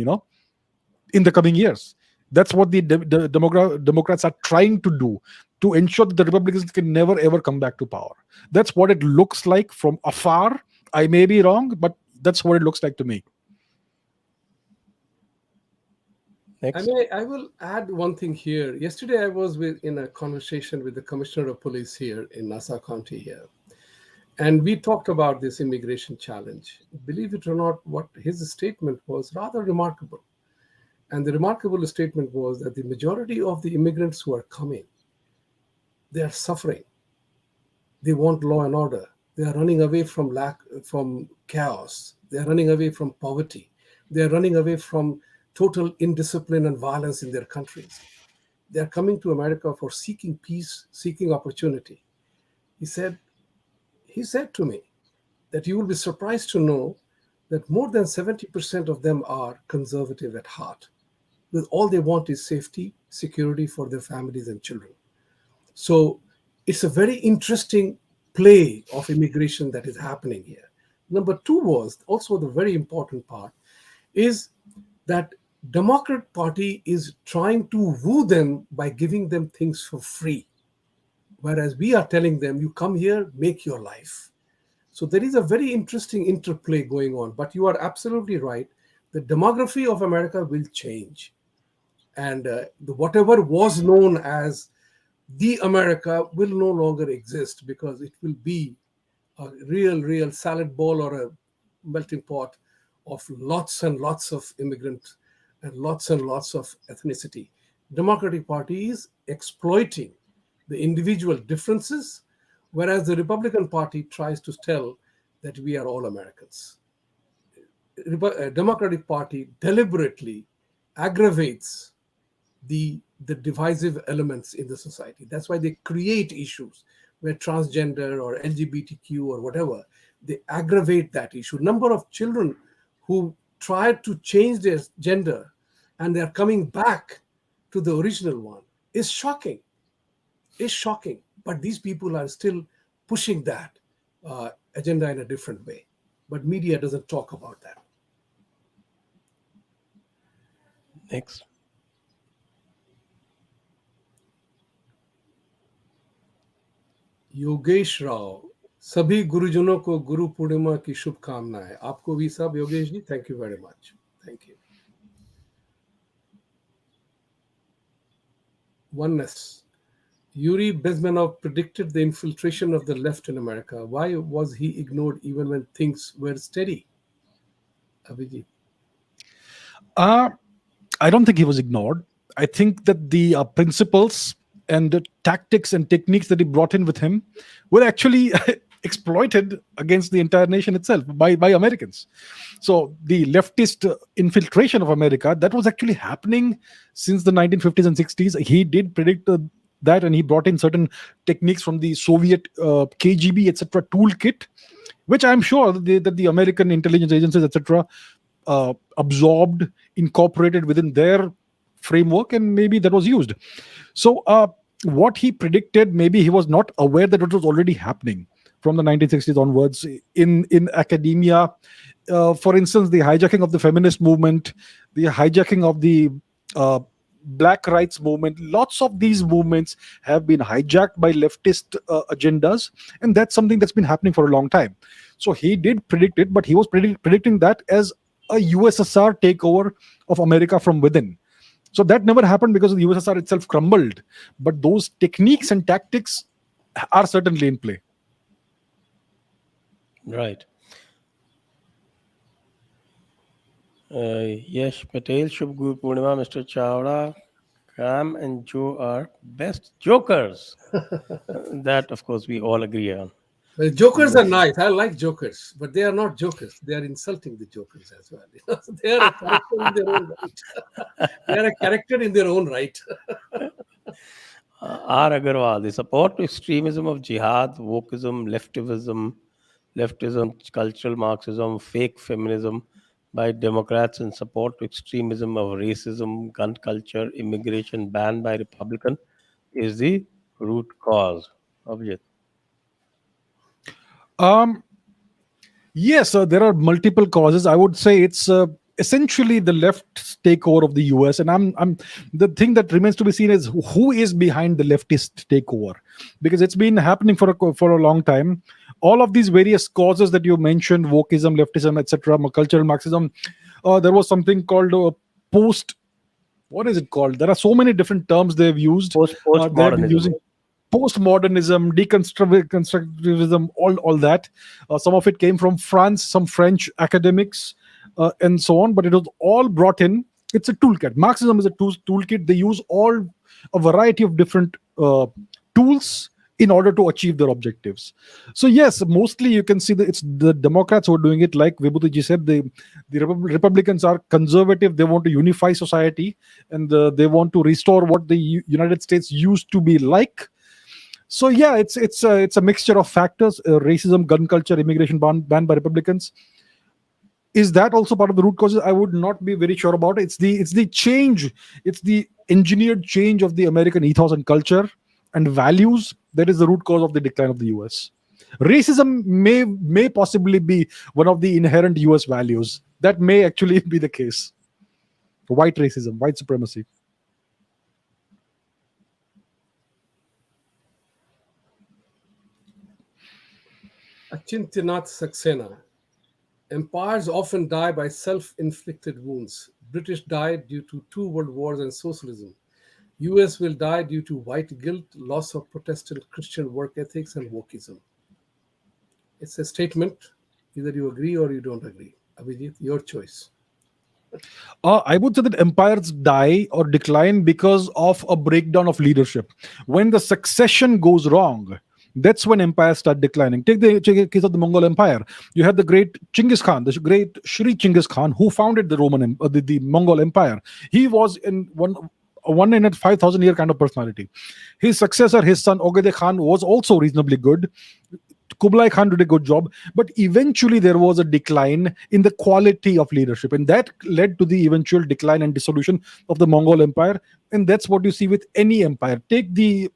in the coming years. That's what the Democrats are trying to do, to ensure that the Republicans can never ever come back to power. That's what it looks like from afar. I may be wrong, but that's what it looks like to me. Next. I will add one thing here. Yesterday, I was in a conversation with the Commissioner of Police here in Nassau County here, and we talked about this immigration challenge. Believe it or not, what his statement was rather remarkable. And the remarkable statement was that the majority of the immigrants who are coming, they are suffering. They want law and order. They are running away from chaos. They are running away from poverty. They are running away from total indiscipline and violence in their countries. They are coming to America for seeking peace, seeking opportunity. He said to me that you will be surprised to know that more than 70% of them are conservative at heart. With all they want is safety, security for their families and children. So it's a very interesting play of immigration that is happening here. Number two was also the very important part is that Democrat Party is trying to woo them by giving them things for free. Whereas we are telling them, you come here, make your life. So there is a very interesting interplay going on. But you are absolutely right. The demography of America will change. And whatever was known as the America will no longer exist, because it will be a real salad bowl or a melting pot of lots and lots of immigrants and lots of ethnicity. Democratic Party is exploiting the individual differences, whereas the Republican Party tries to tell that we are all Americans. Democratic Party deliberately aggravates the divisive elements in the society. That's why they create issues where transgender or LGBTQ or whatever, they aggravate that issue. Number of children who try to change their gender and they're coming back to the original one is shocking. Is shocking. But these people are still pushing that agenda in a different way. But media doesn't talk about that. Next. Yogesh Rao, सभी गुरुजनों को गुरु पूर्णिमा की शुभकामनाएं. आपको भी सब Yogesh ji, thank you very much. Thank you. Oneness. Yuri Bezmenov predicted the infiltration of the left in America. Why was he ignored even when things were steady? Abhijit. I don't think he was ignored. I think that the principles and the tactics and techniques that he brought in with him were actually exploited against the entire nation itself by Americans. So the leftist infiltration of America, that was actually happening since the 1950s and 60s. He did predict that, and he brought in certain techniques from the Soviet KGB, etc. toolkit, which I'm sure that the American intelligence agencies, etc., absorbed, incorporated within their framework, and maybe that was used. So what he predicted, maybe he was not aware that it was already happening from the 1960s onwards in academia. For instance, the hijacking of the feminist movement, the hijacking of the black rights movement, lots of these movements have been hijacked by leftist agendas, and that's something that's been happening for a long time. So he did predict it, but he was predicting that as a USSR takeover of America from within. So that never happened because the USSR itself crumbled. But those techniques and tactics are certainly in play. Right. Yash Patel, Shubh Guru Purnima, Mr. Chavda, Ram and Joe are best jokers. That, of course, we all agree on. Well, jokers are nice. I like jokers, but they are not jokers. They are insulting the jokers as well. They are a character in their own right. They are a character in their own right. R. Agarwal, the support to extremism of jihad, wokeism, leftism, cultural Marxism, fake feminism by Democrats, and support to extremism of racism, gun culture, immigration banned by Republican is the root cause. Abhijit. Yes, there are multiple causes. I would say it's essentially the left's takeover of the US. And I'm the thing that remains to be seen is who is behind the leftist takeover, because it's been happening for a long time. All of these various causes that you mentioned, wokeism, leftism, etc., cultural Marxism. There was something called post. What is it called? There are so many different terms they've used. They've been Postmodernism. using postmodernism, deconstructivism, all that. Some of it came from France, some French academics, and so on. But it was all brought in. It's a toolkit. Marxism is a toolkit. They use a variety of different tools in order to achieve their objectives. So yes, mostly you can see that it's the Democrats who are doing it. Like Vibhuti Ji said, the Republicans are conservative. They want to unify society, and they want to restore what the United States used to be like. So yeah, it's a mixture of factors: racism, gun culture, immigration banned by Republicans. Is that also part of the root causes? I would not be very sure about it. It's the change. It's the engineered change of the American ethos and culture and values that is the root cause of the decline of the US. Racism may possibly be one of the inherent US values. That may actually be the case. White racism, white supremacy. Achintyanath Saxena. Empires often die by self-inflicted wounds. British died due to 2 world wars and socialism. US will die due to white guilt, loss of Protestant Christian work ethics, and wokeism. It's a statement. Either you agree or you don't agree. Abhijit, your choice. I would say that empires die or decline because of a breakdown of leadership. When the succession goes wrong, that's when empires start declining. Take the case of the Mongol Empire. You had the great Chinggis Khan, the great Shri Chinggis Khan, who founded the Mongol Empire. He was in one in a 5,000 year kind of personality. His successor, his son Ogedei Khan, was also reasonably good. Kublai Khan did a good job, but eventually there was a decline in the quality of leadership, and that led to the eventual decline and dissolution of the Mongol Empire. And that's what you see with any empire. Take the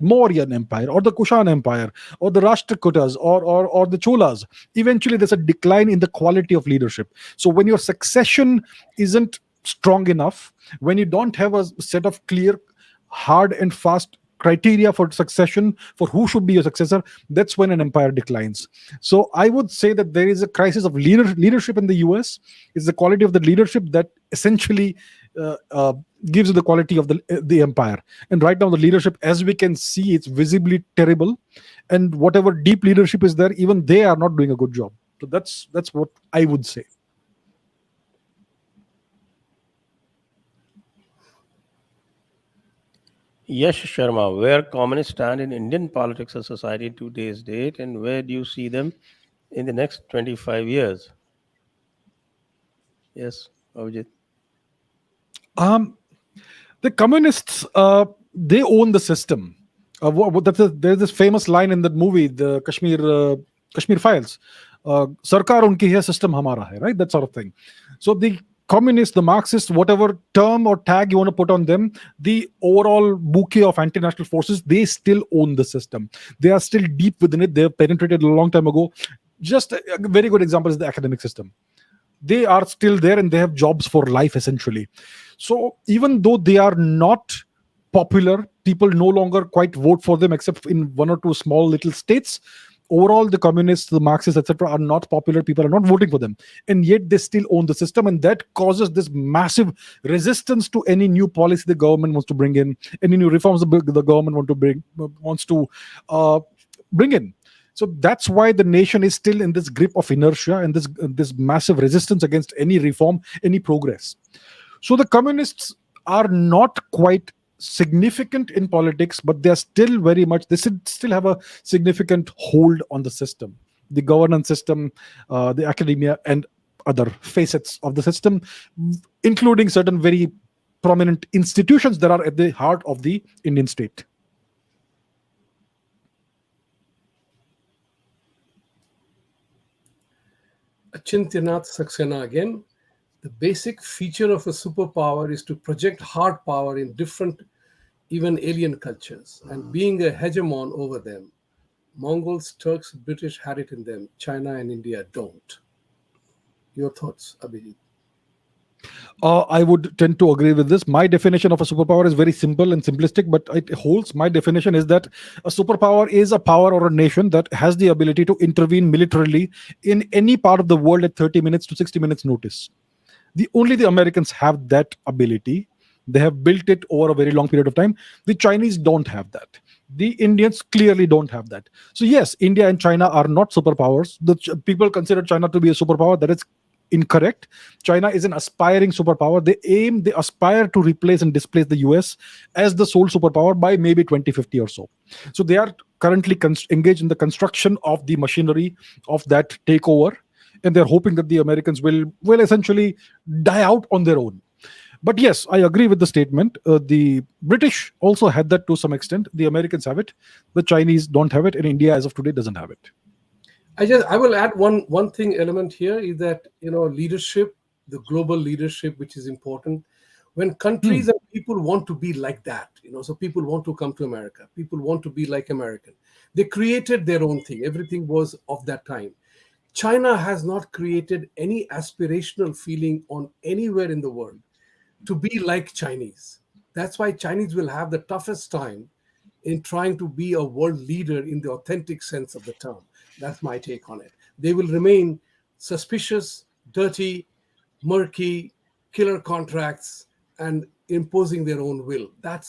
Mauryan Empire or the Kushan Empire or the Rashtrakutas or the Cholas. Eventually there's a decline in the quality of leadership. So when your succession isn't strong enough, when you don't have a set of clear, hard and fast criteria for succession, for who should be your successor, that's when an empire declines. So I would say that there is a crisis of leadership in the US. It's the quality of the leadership that essentially gives you the quality of the empire. And right now the leadership, as we can see, it's visibly terrible, and whatever deep leadership is there, even they are not doing a good job. So that's what I would say. Yash Sharma, where communists stand in Indian politics or society to today's date, and where do you see them in the next 25 years? Yes, Abhijit. Um, the communists, they own the system. There's this famous line in that movie, the Kashmir Files. Sarkar unki hai, system hamara hai, right? That sort of thing. So the communists, the Marxists, whatever term or tag you want to put on them, the overall bouquet of anti-national forces, they still own the system. They are still deep within it. They have penetrated a long time ago. Just a very good example is the academic system. They are still there and they have jobs for life, essentially. So even though they are not popular, people no longer quite vote for them except in one or two small little states. Overall, the communists, the Marxists, etc., are not popular. People are not voting for them, and yet they still own the system, and that causes this massive resistance to any new policy the government wants to bring in, any new reforms the government wants to bring in. So that's why the nation is still in this grip of inertia and this massive resistance against any reform, any progress. So the communists are not quite significant in politics, but they are still very much, they still have a significant hold on the system, the governance system, the academia, and other facets of the system, including certain very prominent institutions that are at the heart of the Indian state. Achintyanath Saxena again. The basic feature of a superpower is to project hard power in different, even alien cultures, and being a hegemon over them. Mongols, Turks, British had it in them. China and India don't. Your thoughts, Abhijit? I would tend to agree with this. My definition of a superpower is very simple and simplistic, but it holds. My definition is that a superpower is a power or a nation that has the ability to intervene militarily in any part of the world at 30 minutes to 60 minutes notice. The Americans have that ability. They have built it over a very long period of time. The Chinese don't have that. The Indians clearly don't have that. So yes, India and China are not superpowers. People consider China to be a superpower. That is incorrect. China is an aspiring superpower. They aspire to replace and displace the US as the sole superpower by maybe 2050 or so. So they are currently engaged in the construction of the machinery of that takeover, and they're hoping that the Americans will essentially die out on their own. But yes, I agree with the statement. The British also had that to some extent. The Americans have it. The Chinese don't have it, and India, as of today, doesn't have it. I will add one thing element here is that leadership, the global leadership, which is important. When countries and people want to be like that, so people want to come to America, people want to be like American. They created their own thing. Everything was of that time. China has not created any aspirational feeling on anywhere in the world to be like Chinese. That's why Chinese will have the toughest time in trying to be a world leader in the authentic sense of the term. That's my take on it. They will remain suspicious, dirty, murky, killer contracts, and imposing their own will. That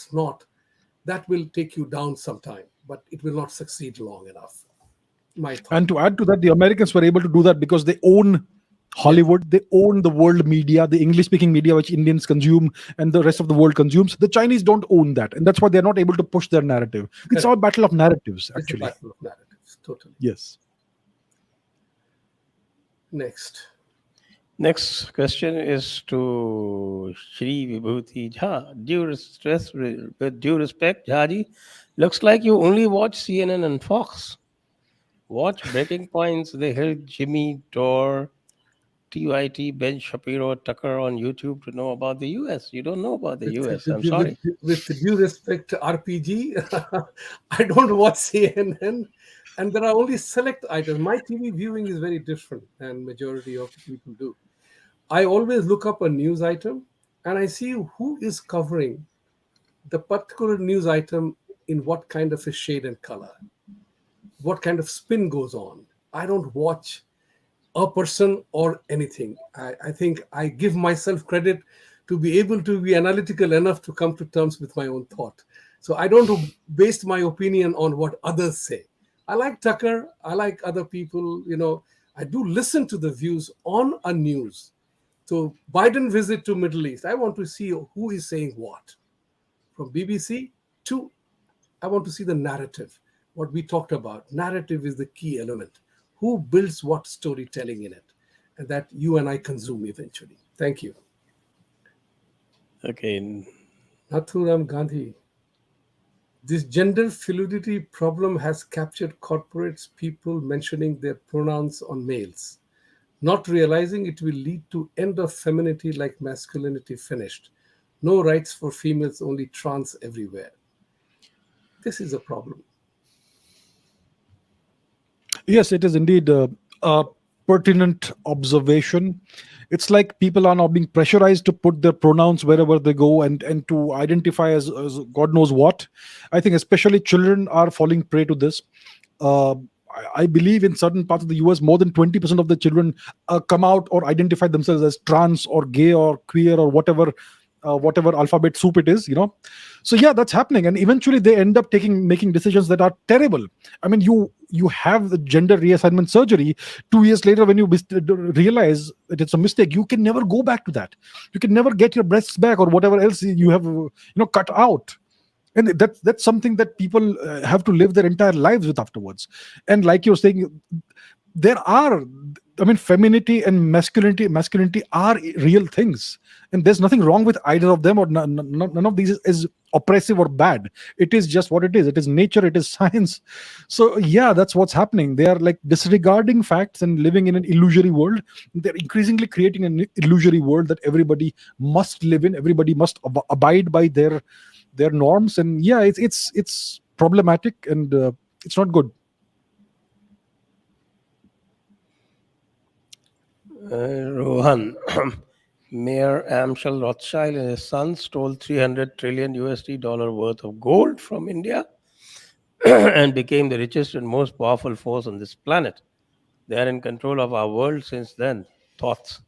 will take you down sometime, but it will not succeed long enough. My thought. And to add to that, the Americans were able to do that because they own Hollywood, they own the world media, the English speaking media, which Indians consume and the rest of the world consumes. The Chinese don't own that. And that's why they're not able to push their narrative. It's all battle of narratives, It's a actually. battle of narratives, totally. Yes. Next question is to Shri Vibhuti Jha. With due respect, Jhaji, looks like you only watch CNN and Fox. Watch Breaking Points, The Hill, Jimmy Dore, TYT, Ben Shapiro, Tucker on YouTube to know about the US. You don't know about the US. I'm sorry. With due respect to RPG, I don't watch CNN, and there are only select items. My TV viewing is very different than majority of people do. I always look up a news item and I see who is covering the particular news item in what kind of a shade and color, what kind of spin goes on. I don't watch a person or anything. I think I give myself credit to be able to be analytical enough to come to terms with my own thought. So I don't base my opinion on what others say. I like Tucker. I like other people. I do listen to the views on a news. So Biden visit to Middle East, I want to see who is saying what. From BBC to, I want to see the narrative. What we talked about, narrative is the key element. Who builds what storytelling in it? And that you and I consume eventually. Thank you. Okay. Nathuram Gandhi. This gender fluidity problem has captured corporates, people mentioning their pronouns on males, not realizing it will lead to end of femininity like masculinity finished. No rights for females, only trans everywhere. This is a problem. Yes, it is indeed a pertinent observation. It's like people are now being pressurized to put their pronouns wherever they go and to identify as God knows what. I think especially children are falling prey to this. I believe in certain parts of the US, more than 20% of the children come out or identify themselves as trans or gay or queer or whatever alphabet soup it is. So yeah, that's happening, and eventually they end up making decisions that are terrible. I mean, you have the gender reassignment surgery. 2 years later, when you realize that it's a mistake, you can never go back to that. You can never get your breasts back or whatever else you have cut out. And that's something that people have to live their entire lives with afterwards. And like you're saying, femininity and masculinity are real things, and there's nothing wrong with either of them, or none of these is oppressive or bad. It is just what it is. It is nature, it is science. So yeah, that's what's happening. They are like disregarding facts and living in an illusory world. They're increasingly creating an illusory world that everybody must live in. Everybody must abide by their norms, and yeah, it's problematic, and it's not good. Rohan, Mayor Amschel Rothschild and his son stole 300 trillion USD dollar worth of gold from India and became the richest and most powerful force on this planet. They are in control of our world since then. Thoughts?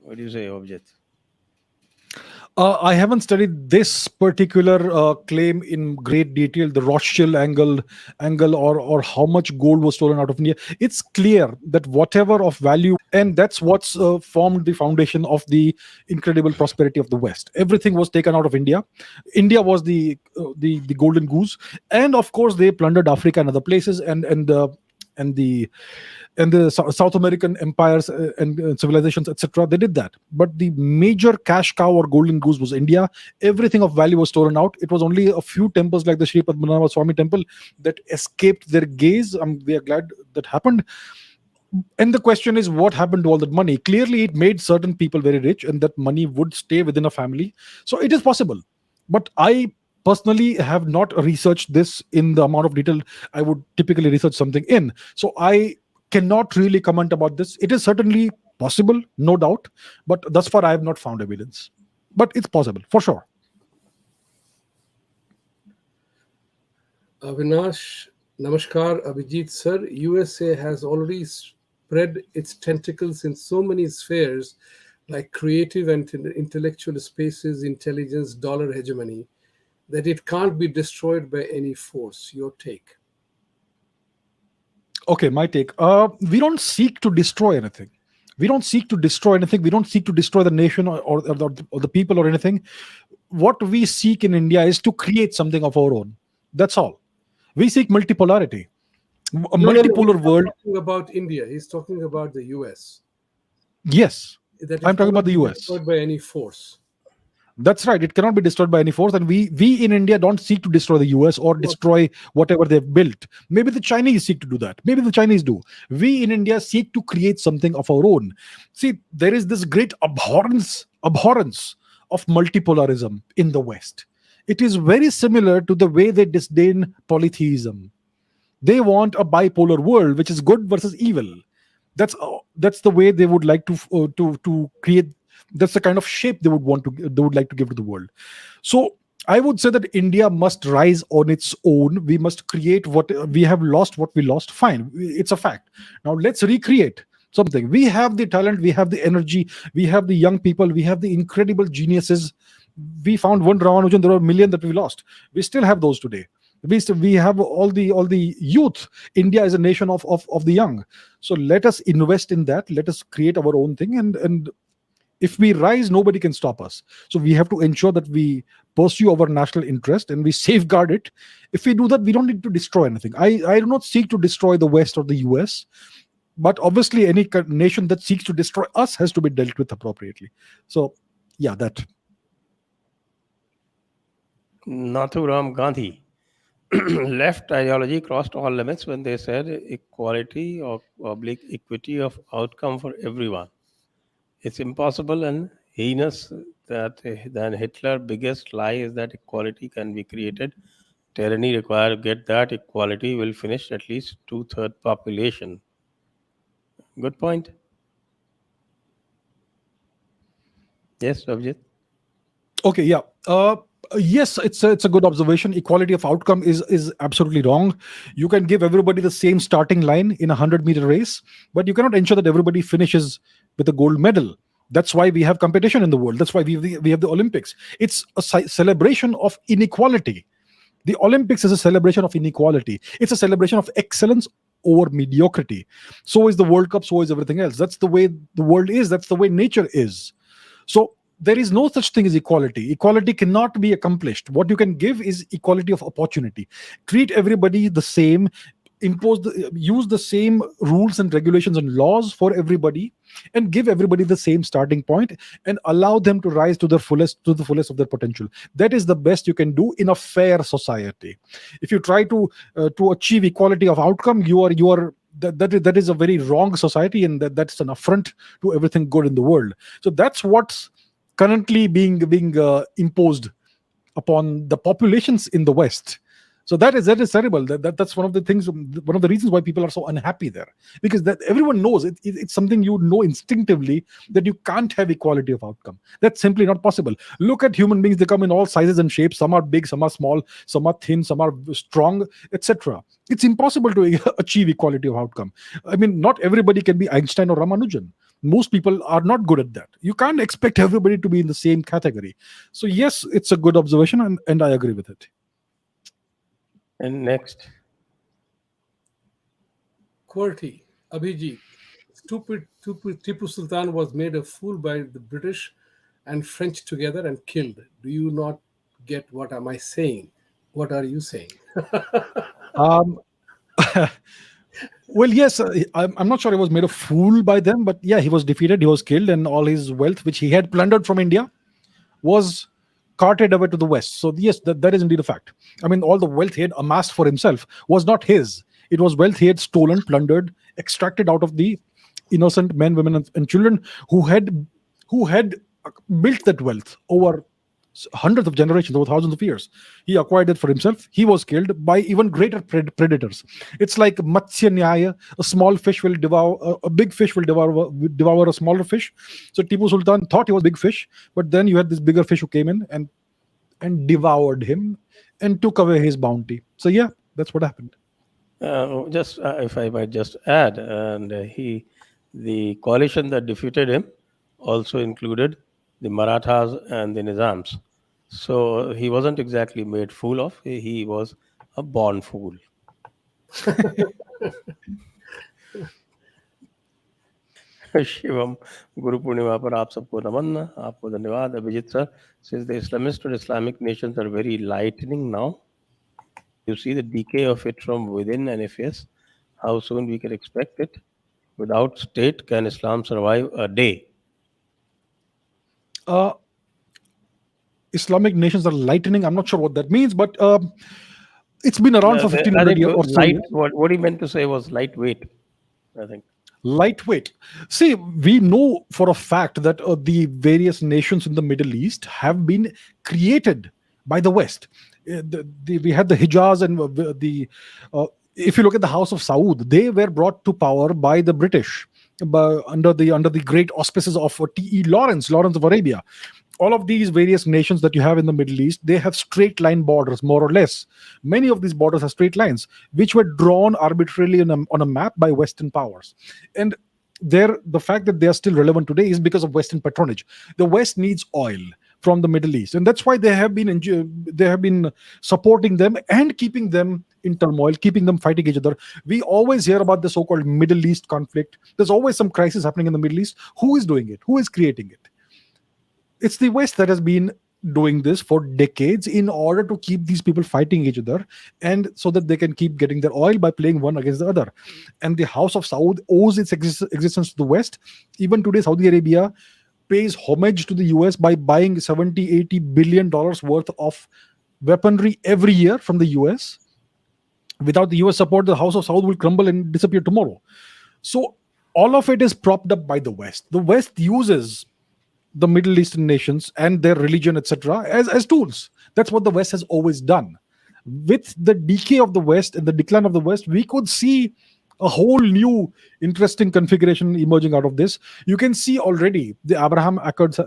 What do you say, Abhijit? I haven't studied this particular claim in great detail, the Rothschild angle, or how much gold was stolen out of India. It's clear that whatever of value, and that's what's formed the foundation of the incredible prosperity of the West. Everything was taken out of India. India was the golden goose, and of course they plundered Africa and other places, and the South American empires and civilizations, etc. They did that. But the major cash cow or golden goose was India. Everything of value was stolen out. It was only a few temples like the Sri Padmanabha Swami temple that escaped their gaze. We are glad that happened. And the question is, what happened to all that money? Clearly, it made certain people very rich, and that money would stay within a family. So it is possible. But I personally have not researched this in the amount of detail I would typically research something in. So I cannot really comment about this. It is certainly possible, no doubt, but thus far I have not found evidence. But it's possible, for sure. Avinash, Namaskar, Abhijit sir. USA has already spread its tentacles in so many spheres like creative and intellectual spaces, intelligence, dollar hegemony, that it can't be destroyed by any force. Your take? Okay, my take. We don't seek to destroy anything. We don't seek to destroy anything. We don't seek to destroy the nation or the people or anything. What we seek in India is to create something of our own. That's all. We seek multipolarity. A multipolar He's world. not talking about India. He's talking about the US. Yes, That I'm talking about the US. destroyed by any force. That's right. It cannot be destroyed by any force. And we in India don't seek to destroy the US or destroy whatever they've built. Maybe the Chinese seek to do that. Maybe the Chinese do. We in India seek to create something of our own. See, there is this great abhorrence of multipolarism in the West. It is very similar to the way they disdain polytheism. They want a bipolar world, which is good versus evil. That's the way they would like to create. That's the kind of shape they would like to give to the world. So I would say that India must rise on its own. We must create what we have lost. What we lost, fine, it's a fact. Now let's recreate something. We have the talent, we have the energy, we have the young people, we have the incredible geniuses. We found one Ramanujan. There were a million that we lost. We still have those today. We have all the youth. India is a nation of the young. So let us invest in that. Let us create our own thing, and if we rise, nobody can stop us. So we have to ensure that we pursue our national interest and we safeguard it. If we do that, we don't need to destroy anything. I do not seek to destroy the West or the US, but obviously any nation that seeks to destroy us has to be dealt with appropriately. So yeah, that. Nathuram Gandhi. Left ideology crossed all limits when they said equality or oblique equity of outcome for everyone. It's impossible and heinous that than Hitler's biggest lie is that equality can be created. Tyranny required to get that equality will finish at least two-thirds population. Good point. Yes, Abhijit. Okay, yeah. Yes, it's a good observation. Equality of outcome is absolutely wrong. You can give everybody the same starting line in a 100-meter race, but you cannot ensure that everybody finishes with a gold medal. That's why we have competition in the world. That's why we have the Olympics. It's a celebration of inequality. The Olympics is a celebration of inequality. It's a celebration of excellence over mediocrity. So is the World Cup. So is everything else. That's the way the world is. That's the way nature is. So there is no such thing as equality. Equality cannot be accomplished. What you can give is equality of opportunity. Treat everybody the same, use the same rules and regulations and laws for everybody, and give everybody the same starting point, and allow them to rise to the fullest of their potential. That is the best you can do in a fair society. If you try to achieve equality of outcome, you are that is a very wrong society, and that's an affront to everything good in the world. So that's what's currently being imposed upon the populations in the West. So that is terrible. That's one of the things, one of the reasons why people are so unhappy there, because that everyone knows it's something you know instinctively, that you can't have equality of outcome. That's simply not possible. Look at human beings; they come in all sizes and shapes. Some are big, some are small, some are thin, some are strong, etc. It's impossible to achieve equality of outcome. I mean, not everybody can be Einstein or Ramanujan. Most people are not good at that. You can't expect everybody to be in the same category. So yes, it's a good observation, and I agree with it. And next, QWERTY, Abhijit. Stupid Tipu Sultan was made a fool by the British and French together and killed. Do you not get what am I saying? What are you saying? Um, well, yes, I'm not sure he was made a fool by them, but yeah, he was defeated, he was killed, and all his wealth, which he had plundered from India, was carted away to the West. So, yes, that is indeed a fact. I mean, all the wealth he had amassed for himself was not his. It was wealth he had stolen, plundered, extracted out of the innocent men, women, and children who had built that wealth over hundreds of generations, over thousands of years. He acquired it for himself. He was killed by even greater predators. It's like Matsya Nyaya. A small fish will devour a big fish will devour a smaller fish. So Tipu Sultan thought he was big fish, but then you had this bigger fish who came in and devoured him and took away his bounty. So yeah, that's what happened. just if I might just add, and the coalition that defeated him also included the Marathas and the Nizams. So he wasn't exactly made fool of. He was a born fool. Shivam Guru Purnima पर आप सबको नमन आपको धन्यवाद Abhijeet sir since the Islamist or Islamic nations are very lightening now you see the decay of it from within and if yes how soon we can expect it without state can Islam survive a day. Uh, Islamic nations are lightening. I'm not sure what that means, but it's been around for I 1500 think years or so light years. what he meant to say was lightweight I think. Lightweight. See, we know for a fact that the various nations in the Middle East have been created by the West. We had the Hijaz and if you look at the House of Saud, they were brought to power by the British, under the great auspices of T.E. Lawrence of Arabia. All of these various nations that you have in the Middle East, they have straight line borders, more or less. Many of these borders are straight lines, which were drawn arbitrarily on a map by Western powers. And the fact that they are still relevant today is because of Western patronage. The West needs oil from the Middle East, and that's why they have been supporting them and keeping them in turmoil, keeping them fighting each other. We always hear about the so-called Middle East conflict. There's always some crisis happening in the Middle East. Who is doing it? Who is creating it? It's the West that has been doing this for decades in order to keep these people fighting each other, and so that they can keep getting their oil by playing one against the other. And the House of Saud owes its existence to the West. Even today, Saudi Arabia pays homage to the US by buying 70-80 billion dollars worth of weaponry every year from the US. Without the US support, the House of Saud will crumble and disappear tomorrow. So all of it is propped up by the West. The West uses the Middle Eastern nations and their religion, etc., as tools. That's what the West has always done. With the decay of the West and the decline of the West, we could see a whole new interesting configuration emerging out of this. You can see already the Abraham Accords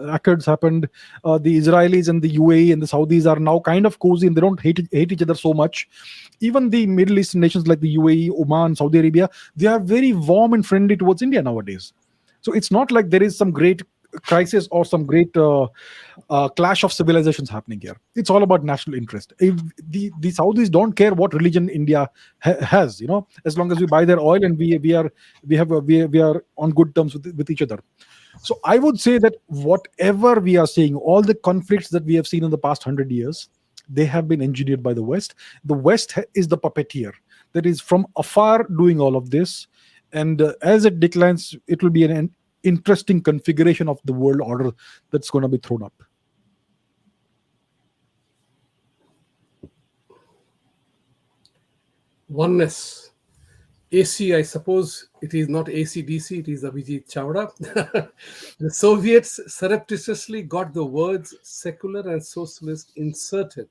happened. The Israelis and the UAE and the Saudis are now kind of cozy, and they don't hate each other so much. Even the Middle Eastern nations like the UAE, Oman, Saudi Arabia, they are very warm and friendly towards India nowadays. So it's not like there is some great crisis or some great clash of civilizations happening here. It's all about national interest. If the Saudis don't care what religion India has, as long as we buy their oil and we are on good terms with each other. So I would say that whatever we are seeing, all the conflicts that we have seen in the past 100 years, they have been engineered by the West. The West is the puppeteer that is from afar doing all of this. And as it declines, it will be an interesting configuration of the world order that's going to be thrown up. Oneness. AC, I suppose it is not ACDC, it is Abhijit Chavda. The Soviets surreptitiously got the words secular and socialist inserted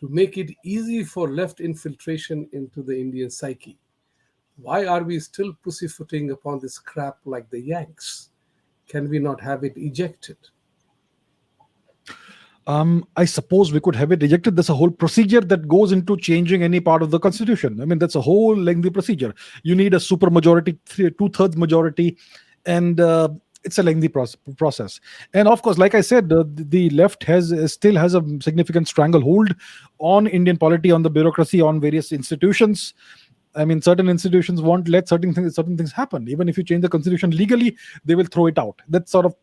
to make it easy for left infiltration into the Indian psyche. Why are we still pussyfooting upon this crap like the Yanks? Can we not have it ejected? I suppose we could have it rejected. There's a whole procedure that goes into changing any part of the constitution. I mean, that's a whole lengthy procedure. You need a super majority, two-thirds majority, and it's a lengthy process. And of course, like I said, the left still has a significant stranglehold on Indian polity, on the bureaucracy, on various institutions. I mean, certain institutions won't let certain things happen. Even if you change the constitution legally, they will throw it out. That sort of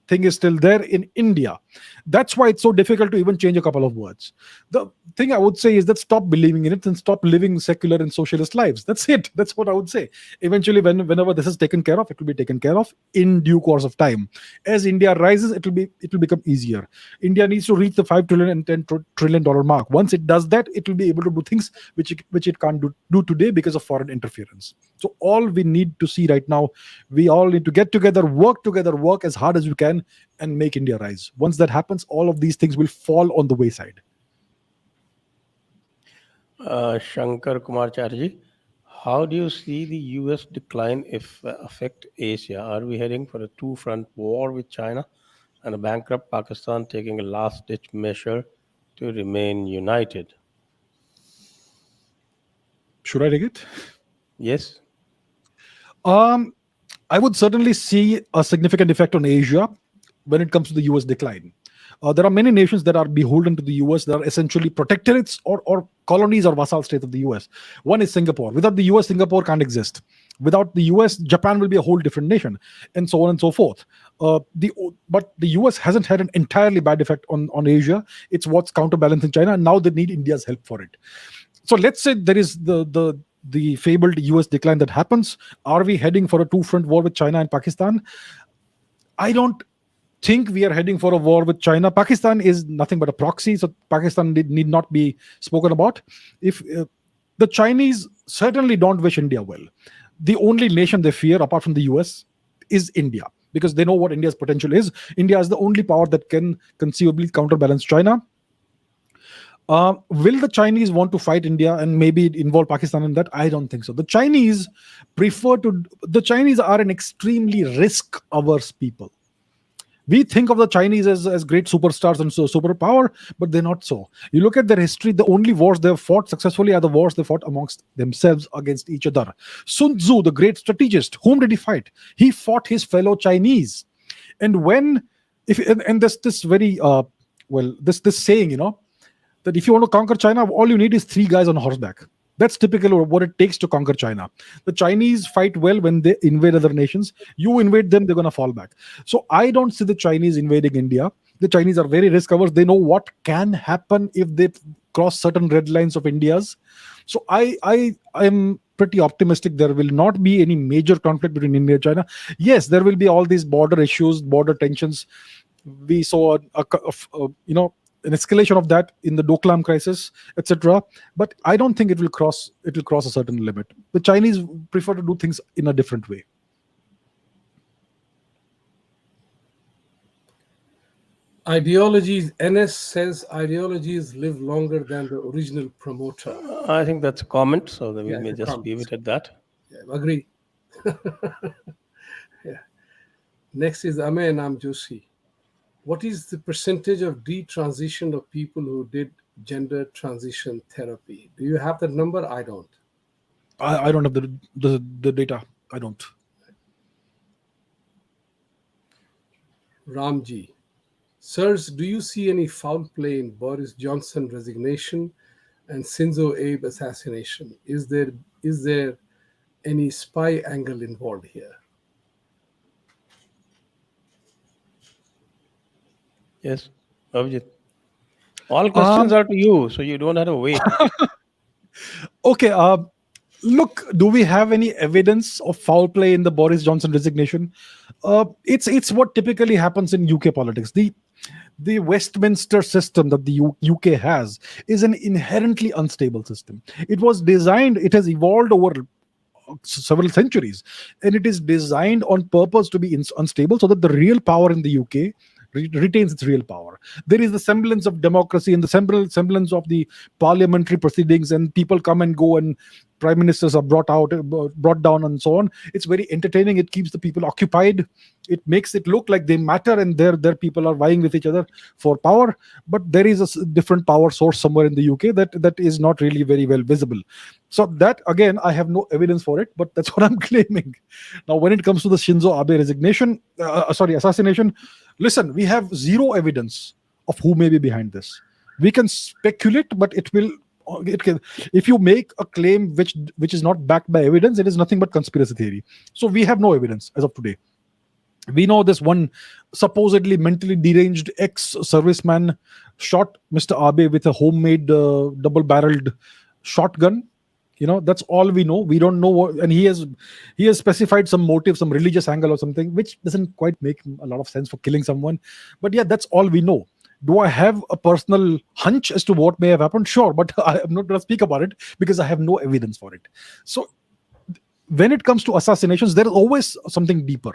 thing is still there in India. That's why it's so difficult to even change a couple of words. The thing I would say is that stop believing in it and stop living secular and socialist lives. That's it. That's what I would say. Eventually, whenever this is taken care of, it will be taken care of in due course of time. As India rises, it will become easier. India needs to reach the $5 trillion and $10 trillion mark. Once it does that, it will be able to do things which it can't do today because of foreign interference. So all we need to see right now, we all need to get together, work as hard as we can, and make India rise. Once that happens, all of these things will fall on the wayside. Shankar Kumar Chatterjee, how do you see the US decline affect Asia? Are we heading for a two-front war with China and a bankrupt Pakistan taking a last-ditch measure to remain united? Should I take it? Yes. I would certainly see a significant effect on Asia when it comes to the US decline. There are many nations that are beholden to the US that are essentially protectorates or colonies or vassal states of the US. One is Singapore. Without the US, Singapore can't exist. Without the US, Japan will be a whole different nation, and so on and so forth. But the US hasn't had an entirely bad effect on Asia. It's what's counterbalancing China, and now they need India's help for it. So let's say there is the fabled US decline that happens. Are we heading for a two-front war with China and Pakistan? I don't think we are heading for a war with China. Pakistan is nothing but a proxy, so Pakistan need not be spoken about. If the Chinese certainly don't wish India well. The only nation they fear, apart from the US, is India, because they know what India's potential is. India is the only power that can conceivably counterbalance China. Will the Chinese want to fight India and maybe involve Pakistan in that? I don't think so. The Chinese are an extremely risk-averse people. We think of the Chinese as great superstars and so superpower, but they're not so. You look at their history, the only wars they've fought successfully are the wars they fought amongst themselves against each other. Sun Tzu, the great strategist, whom did he fight? He fought his fellow Chinese. And there's this very, this saying, that if you want to conquer China, all you need is 3 guys on horseback. That's typically what it takes to conquer China. The Chinese fight well when they invade other nations. You invade them, they're going to fall back. So I don't see the Chinese invading India. The Chinese are very risk-averse. They know what can happen if they cross certain red lines of India's. So I am pretty optimistic there will not be any major conflict between India and China. Yes, there will be all these border issues, border tensions. We saw an escalation of that in the Doklam crisis, etc. But I don't think it will cross a certain limit. The Chinese prefer to do things in a different way. NS says ideologies live longer than the original promoter. I think that's a comment, so we may just comment. leave it at that. Yeah, agree. Yeah. Next is Ame Namjoshi. What is the percentage of detransition of people who did gender transition therapy? Do you have that number? I don't. I don't have the data. I don't. Ramji. Sirs, do you see any foul play in Boris Johnson resignation and Shinzo Abe assassination? Is there any spy angle involved here? Yes, Abhijit. All questions are to you, so you don't have to wait. Okay. Look, do we have any evidence of foul play in the Boris Johnson resignation? It's what typically happens in UK politics. The Westminster system that the UK has is an inherently unstable system. It has evolved over several centuries, and it is designed on purpose to be unstable so that the real power in the UK retains its real power. There is the semblance of democracy and the semblance of the parliamentary proceedings, and people come and go, and prime ministers are brought down, and so on. It's very entertaining. It keeps the people occupied. It makes it look like they matter, and their people are vying with each other for power. But there is a different power source somewhere in the UK that is not really very well visible. So that, again, I have no evidence for it, but that's what I'm claiming. Now, when it comes to the Shinzo Abe assassination, listen, we have zero evidence of who may be behind this. We can speculate, but it can, if you make a claim which is not backed by evidence, it is nothing but conspiracy theory. So we have no evidence as of today. We know this one supposedly mentally deranged ex-serviceman shot Mr. Abe with a homemade double-barreled shotgun. That's all we know. We don't know what, and he has specified some motive, some religious angle or something, which doesn't quite make a lot of sense for killing someone. But yeah, that's all we know. Do I have a personal hunch as to what may have happened? Sure, but I am not going to speak about it because I have no evidence for it. So when it comes to assassinations, there is always something deeper.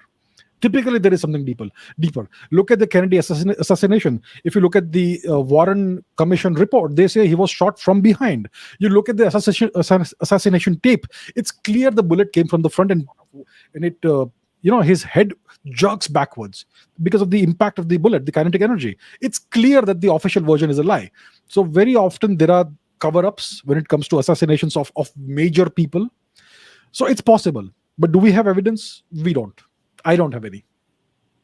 Typically, there is something deeper. Look at the Kennedy assassination. If you look at the Warren Commission report, they say he was shot from behind. You look at the assassination tape. It's clear the bullet came from the front, and it his head jerks backwards because of the impact of the bullet, the kinetic energy. It's clear that the official version is a lie. So very often there are cover-ups when it comes to assassinations of major people. So it's possible. But do we have evidence? We don't. I don't have any.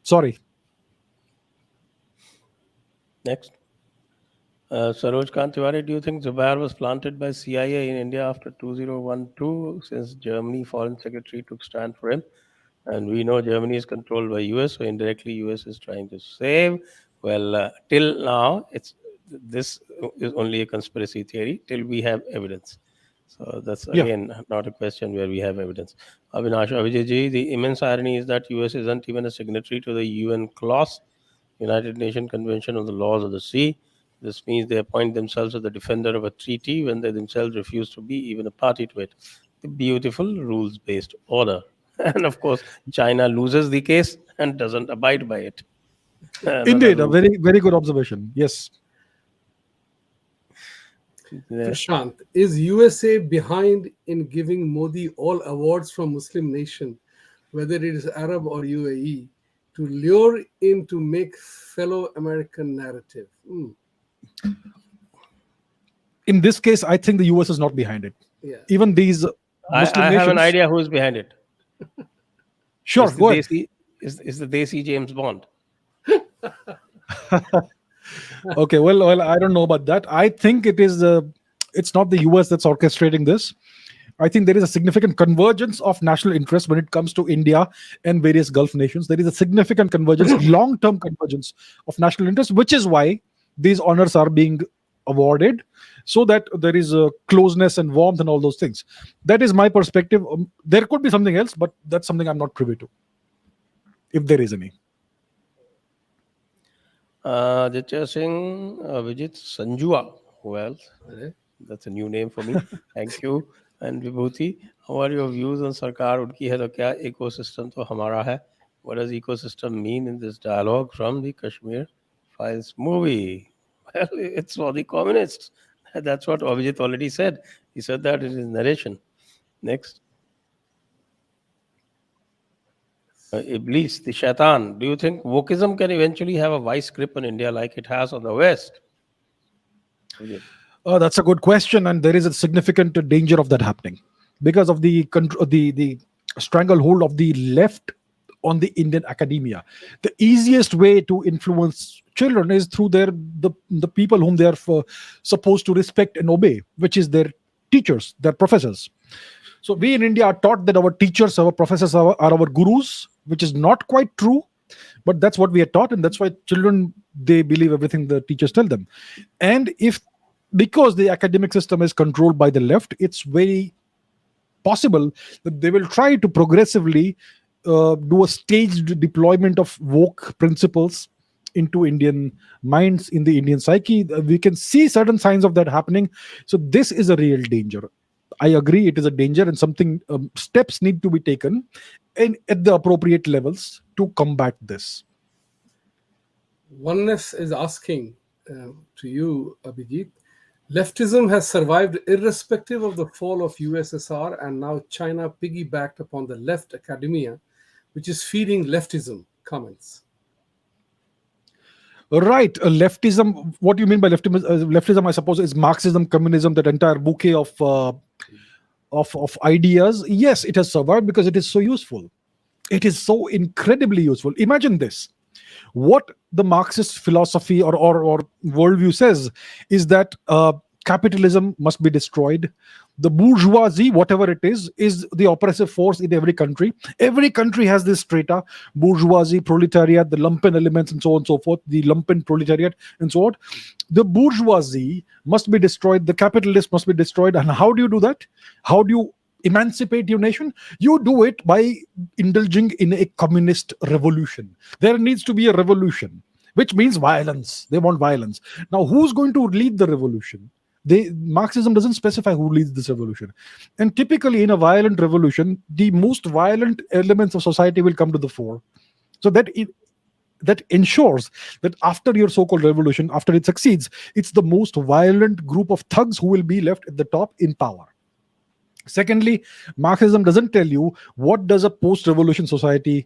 Sorry. Next. Saroj Kant Tiwari, do you think Zubair was planted by CIA in India after 2012, since Germany Foreign Secretary took stand for him? And we know Germany is controlled by US, so indirectly US is trying to save. Well, till now, this is only a conspiracy theory till we have evidence. So that's again not a question where we have evidence. Avinash Abhijit Ji, the immense irony is that US isn't even a signatory to the UN clause, United Nations Convention on the Laws of the Sea. This means they appoint themselves as the defender of a treaty when they themselves refuse to be even a party to it. The beautiful rules-based order. And of course, China loses the case and doesn't abide by it. Indeed, a very, very good observation. Yes. Prashant, is USA behind in giving Modi all awards from Muslim nation, whether it is Arab or UAE, to lure in to make fellow American narrative? In this case, I think the US is not behind it. Yeah. Even these Muslim I nations. have an idea who is behind it. Sure, go ahead. Is the Desi James Bond? Okay, well, I don't know about that. I think it's not the US that's orchestrating this. I think there is a significant convergence of national interest when it comes to India and various Gulf nations. There is a significant convergence, long-term convergence of national interest, which is why these honors are being awarded, so that there is a closeness and warmth and all those things. That is my perspective. There could be something else, but that's something I'm not privy to, if there is any. Aditya Singh, Vijit Sanjua. Well, that's a new name for me. Thank you. And Vibhuti, how are your views on Sarkar Unki hai to kya ecosystem to hamara hai? What does ecosystem mean in this dialogue from the Kashmir Files movie? Well, it's for the communists. That's what Abhijit already said. He said that in his narration. Next. Iblis, the shaitan. Do you think wokeism can eventually have a vice grip on India like it has on the West? That's a good question, and there is a significant danger of that happening because of the stranglehold of the left on the Indian academia. The easiest way to influence children is through the people whom they are supposed to respect and obey, which is their teachers, their professors. So we in India are taught that our teachers, our professors are our gurus, which is not quite true, but that's what we are taught, and that's why children, they believe everything the teachers tell them. And because the academic system is controlled by the left, it's very possible that they will try to progressively do a staged deployment of woke principles into Indian minds, in the Indian psyche. We can see certain signs of that happening. So this is a real danger. I agree, it is a danger, and something steps need to be taken and at the appropriate levels to combat this. Oneness is asking to you, Abhijit. Leftism has survived irrespective of the fall of USSR, and now China piggybacked upon the left academia, which is feeding leftism. Comments. Right, leftism. What do you mean by leftism? Leftism, I suppose, is Marxism, communism, that entire bouquet of ideas. Yes, it has survived because it is so useful. It is so incredibly useful. Imagine this: what the Marxist philosophy or worldview says is that capitalism must be destroyed. The bourgeoisie, whatever it is the oppressive force in every country. Every country has this strata: bourgeoisie, proletariat, the lumpen elements, and so on and so forth. The lumpen proletariat and so on. The bourgeoisie must be destroyed. The capitalist must be destroyed. And how do you do that? How do you emancipate your nation? You do it by indulging in a communist revolution. There needs to be a revolution, which means violence. They want violence. Now, who's going to lead the revolution? Marxism doesn't specify who leads this revolution. And typically, in a violent revolution, the most violent elements of society will come to the fore. So that ensures that after your so-called revolution, after it succeeds, it's the most violent group of thugs who will be left at the top in power. Secondly, Marxism doesn't tell you what does a post-revolution society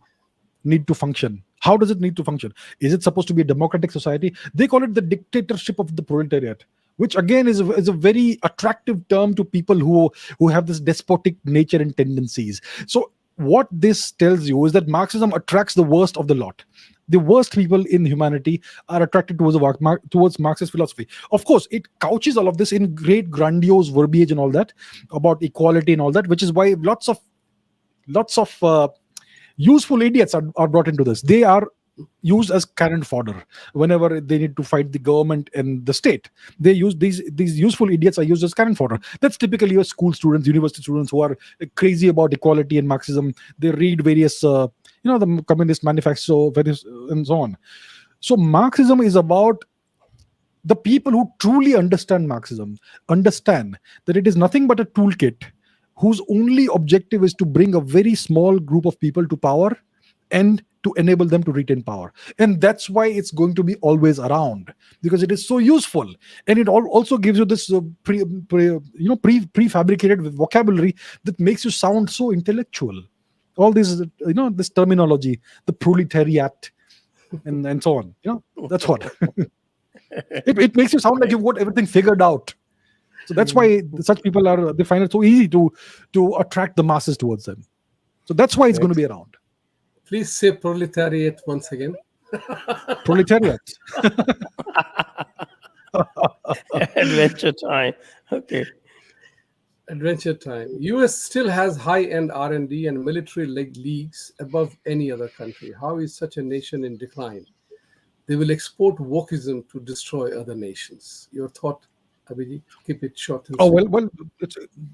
need to function. How does it need to function? Is it supposed to be a democratic society? They call it the dictatorship of the proletariat, which again is a very attractive term to people who have this despotic nature and tendencies. So what this tells you is that Marxism attracts the worst of the lot. The worst people in humanity are attracted towards Marxist philosophy. Of course, it couches all of this in great grandiose verbiage and all that about equality and all that, which is why lots of useful idiots are brought into this. They are used as cannon fodder whenever they need to fight the government and the state. They use these useful idiots are used as cannon fodder. That's typically your school students, university students who are crazy about equality and Marxism. They read various the Communist Manifesto, and so on. So Marxism is about the people who truly understand Marxism, understand that it is nothing but a toolkit whose only objective is to bring a very small group of people to power and to enable them to retain power. And that's why it's going to be always around, because it is so useful. And it also gives you this prefabricated vocabulary that makes you sound so intellectual. All this, this terminology, the proletariat, and so on. That's what. it makes you sound like you've got everything figured out. So that's why such people they find it so easy to attract the masses towards them. So that's why it's going to be around. Please say proletariat once again. Proletariat. Adventure time. Okay. Adventure time. US still has high-end R&D and military leagues above any other country. How is such a nation in decline? They will export wokeism to destroy other nations. Your thought, Abhijit? Keep it short and sweet. Well,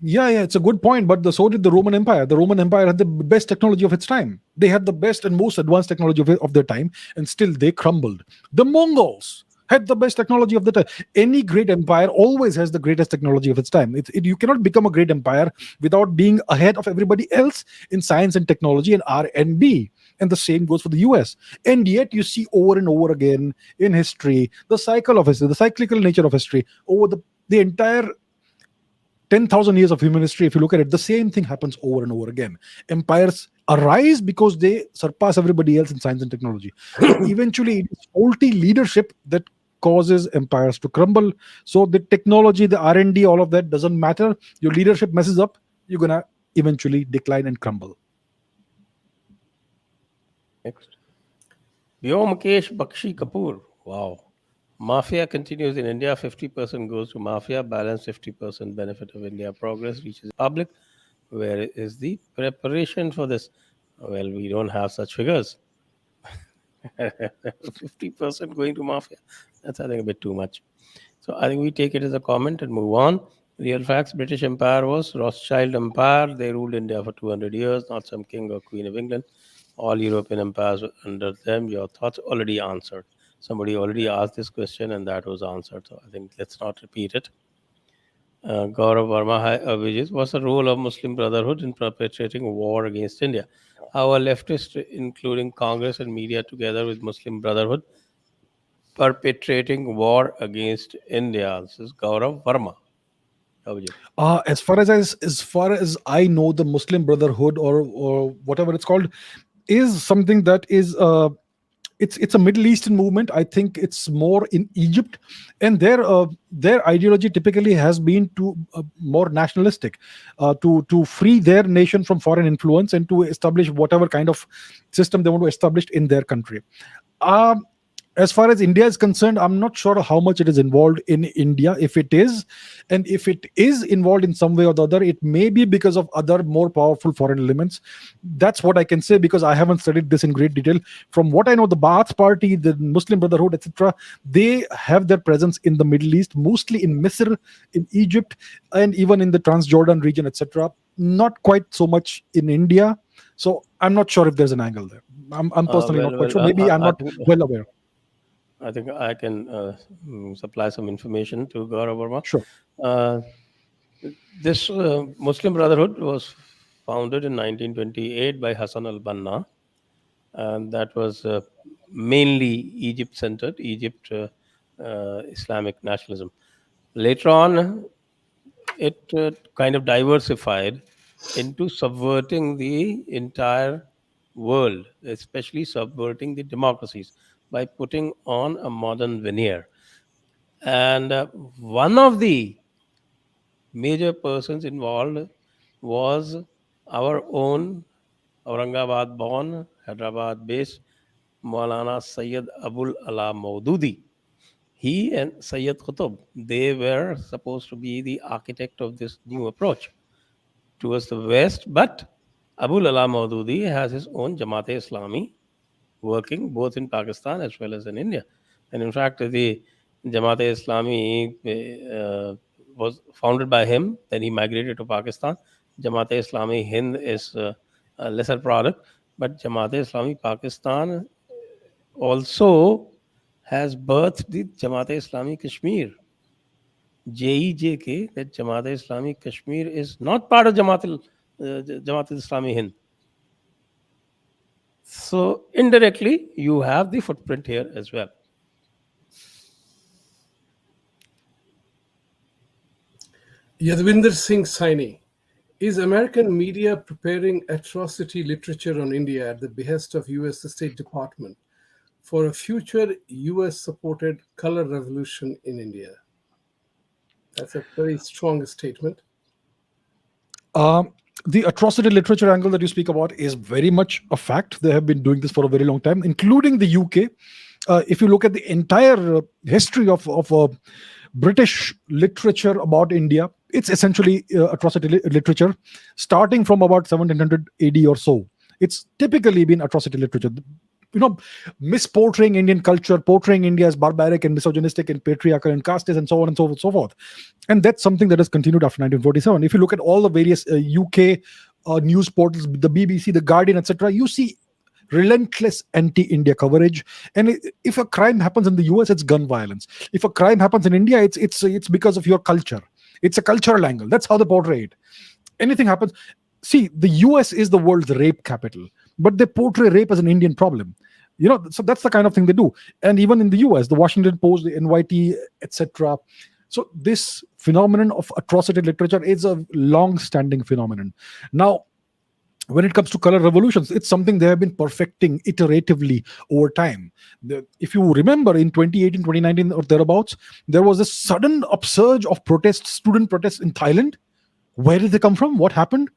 it's a good point. But so did the Roman Empire. The Roman Empire had the best technology of its time. They had the best and most advanced technology of their time, and still they crumbled. The Mongols had the best technology of the time. Any great empire always has the greatest technology of its time. You cannot become a great empire without being ahead of everybody else in science and technology and R&D. And the same goes for the US. And yet you see over and over again in history, the cycle of history, the cyclical nature of history, over the entire 10,000 years of human history, if you look at it, the same thing happens over and over again. Empires arise because they surpass everybody else in science and technology. Eventually, it is faulty leadership that causes empires to crumble. So the technology, the R&D, all of that doesn't matter. Your leadership messes up, you're going to eventually decline and crumble. Next. Vyomakesh Bakshi Kapoor. Wow. Mafia continues in India. 50% goes to mafia. Balance 50% benefit of India. Progress reaches public. Where is the preparation for this? Well, we don't have such figures. 50% going to mafia. That's, I think, a bit too much. So I think we take it as a comment and move on. Real facts: British Empire was Rothschild Empire. They ruled India for 200 years, not some king or queen of England. All European empires were under them. Your thoughts already answered. Somebody already asked this question and that was answered. So I think let's not repeat it. Gaurav Verma, hi Abhijit. What's the role of Muslim Brotherhood in perpetrating war against India? How are leftists, including Congress and media, together with Muslim Brotherhood, perpetrating war against India? This is Gaurav Verma. Abhijit. As far as I know, the Muslim Brotherhood, or whatever it's called, is something that is it's a Middle Eastern movement. I think it's more in Egypt, and their ideology typically has been to more nationalistic, to free their nation from foreign influence and to establish whatever kind of system they want to establish in their country. Um, as far as India is concerned, I'm not sure how much it is involved in India, if it is, and if it is involved in some way or the other, it may be because of other more powerful foreign elements. That's what I can say, because I haven't studied this in great detail. From what I know, the Baath Party, the Muslim Brotherhood, etc., they have their presence in the Middle East, mostly in Misr, in Egypt, and even in the Transjordan region, etc. Not quite so much in India. So I'm not sure if there's an angle there. I'm personally not quite sure. Maybe I'm I not think well aware. I think I can supply some information to Gaurav Verma. Sure. Uh, this Muslim Brotherhood was founded in 1928 by Hassan al-Banna, and that was mainly Egypt-centered, Egypt Islamic nationalism. Later on, it kind of diversified into subverting the entire world, especially subverting the democracies by putting on a modern veneer. And one of the major persons involved was our own Aurangabad born, Hyderabad based Maulana Sayyid Abul Ala Maududi. He and Sayyid Qutb, they were supposed to be the architect of this new approach towards the west, but Abul Ala Maududi has his own Jamaat-e Islami working both in Pakistan as well as in India. And in fact, the Jamaat-e Islami was founded by him, then he migrated to Pakistan. Jamaat-e Islami Hind is a lesser product, but Jamaat-e Islami Pakistan also has birthed the Jamaat-e Islami Kashmir. JEJK, that Jamaat-e Islami Kashmir is not part of Jamaat-e Islami Hind. So indirectly, you have the footprint here as well. Yadvinder Singh Saini. Is American media preparing atrocity literature on India at the behest of US State Department for a future US-supported color revolution in India? That's a very strong statement. The atrocity literature angle that you speak about is very much a fact. They have been doing this for a very long time, including the UK. If you look at the entire history of British literature about India, it's essentially atrocity literature, starting from about 1700 AD or so. It's typically been atrocity literature. Misportraying Indian culture, portraying India as barbaric and misogynistic and patriarchal and casteist and so on and so forth. And that's something that has continued after 1947. If you look at all the various UK news portals, the BBC, the Guardian, etc., you see relentless anti-India coverage. And if a crime happens in the US, it's gun violence. If a crime happens in India, it's because of your culture. It's a cultural angle. That's how they portray it. Anything happens. See, the US is the world's rape capital, but they portray rape as an Indian problem. So that's the kind of thing they do. And even in the US, the Washington Post, the NYT, etc. So this phenomenon of atrocity literature is a long-standing phenomenon. Now, when it comes to color revolutions, it's something they have been perfecting iteratively over time. If you remember, in 2018, 2019 or thereabouts, there was a sudden upsurge of student protests in Thailand. Where did they come from? What happened?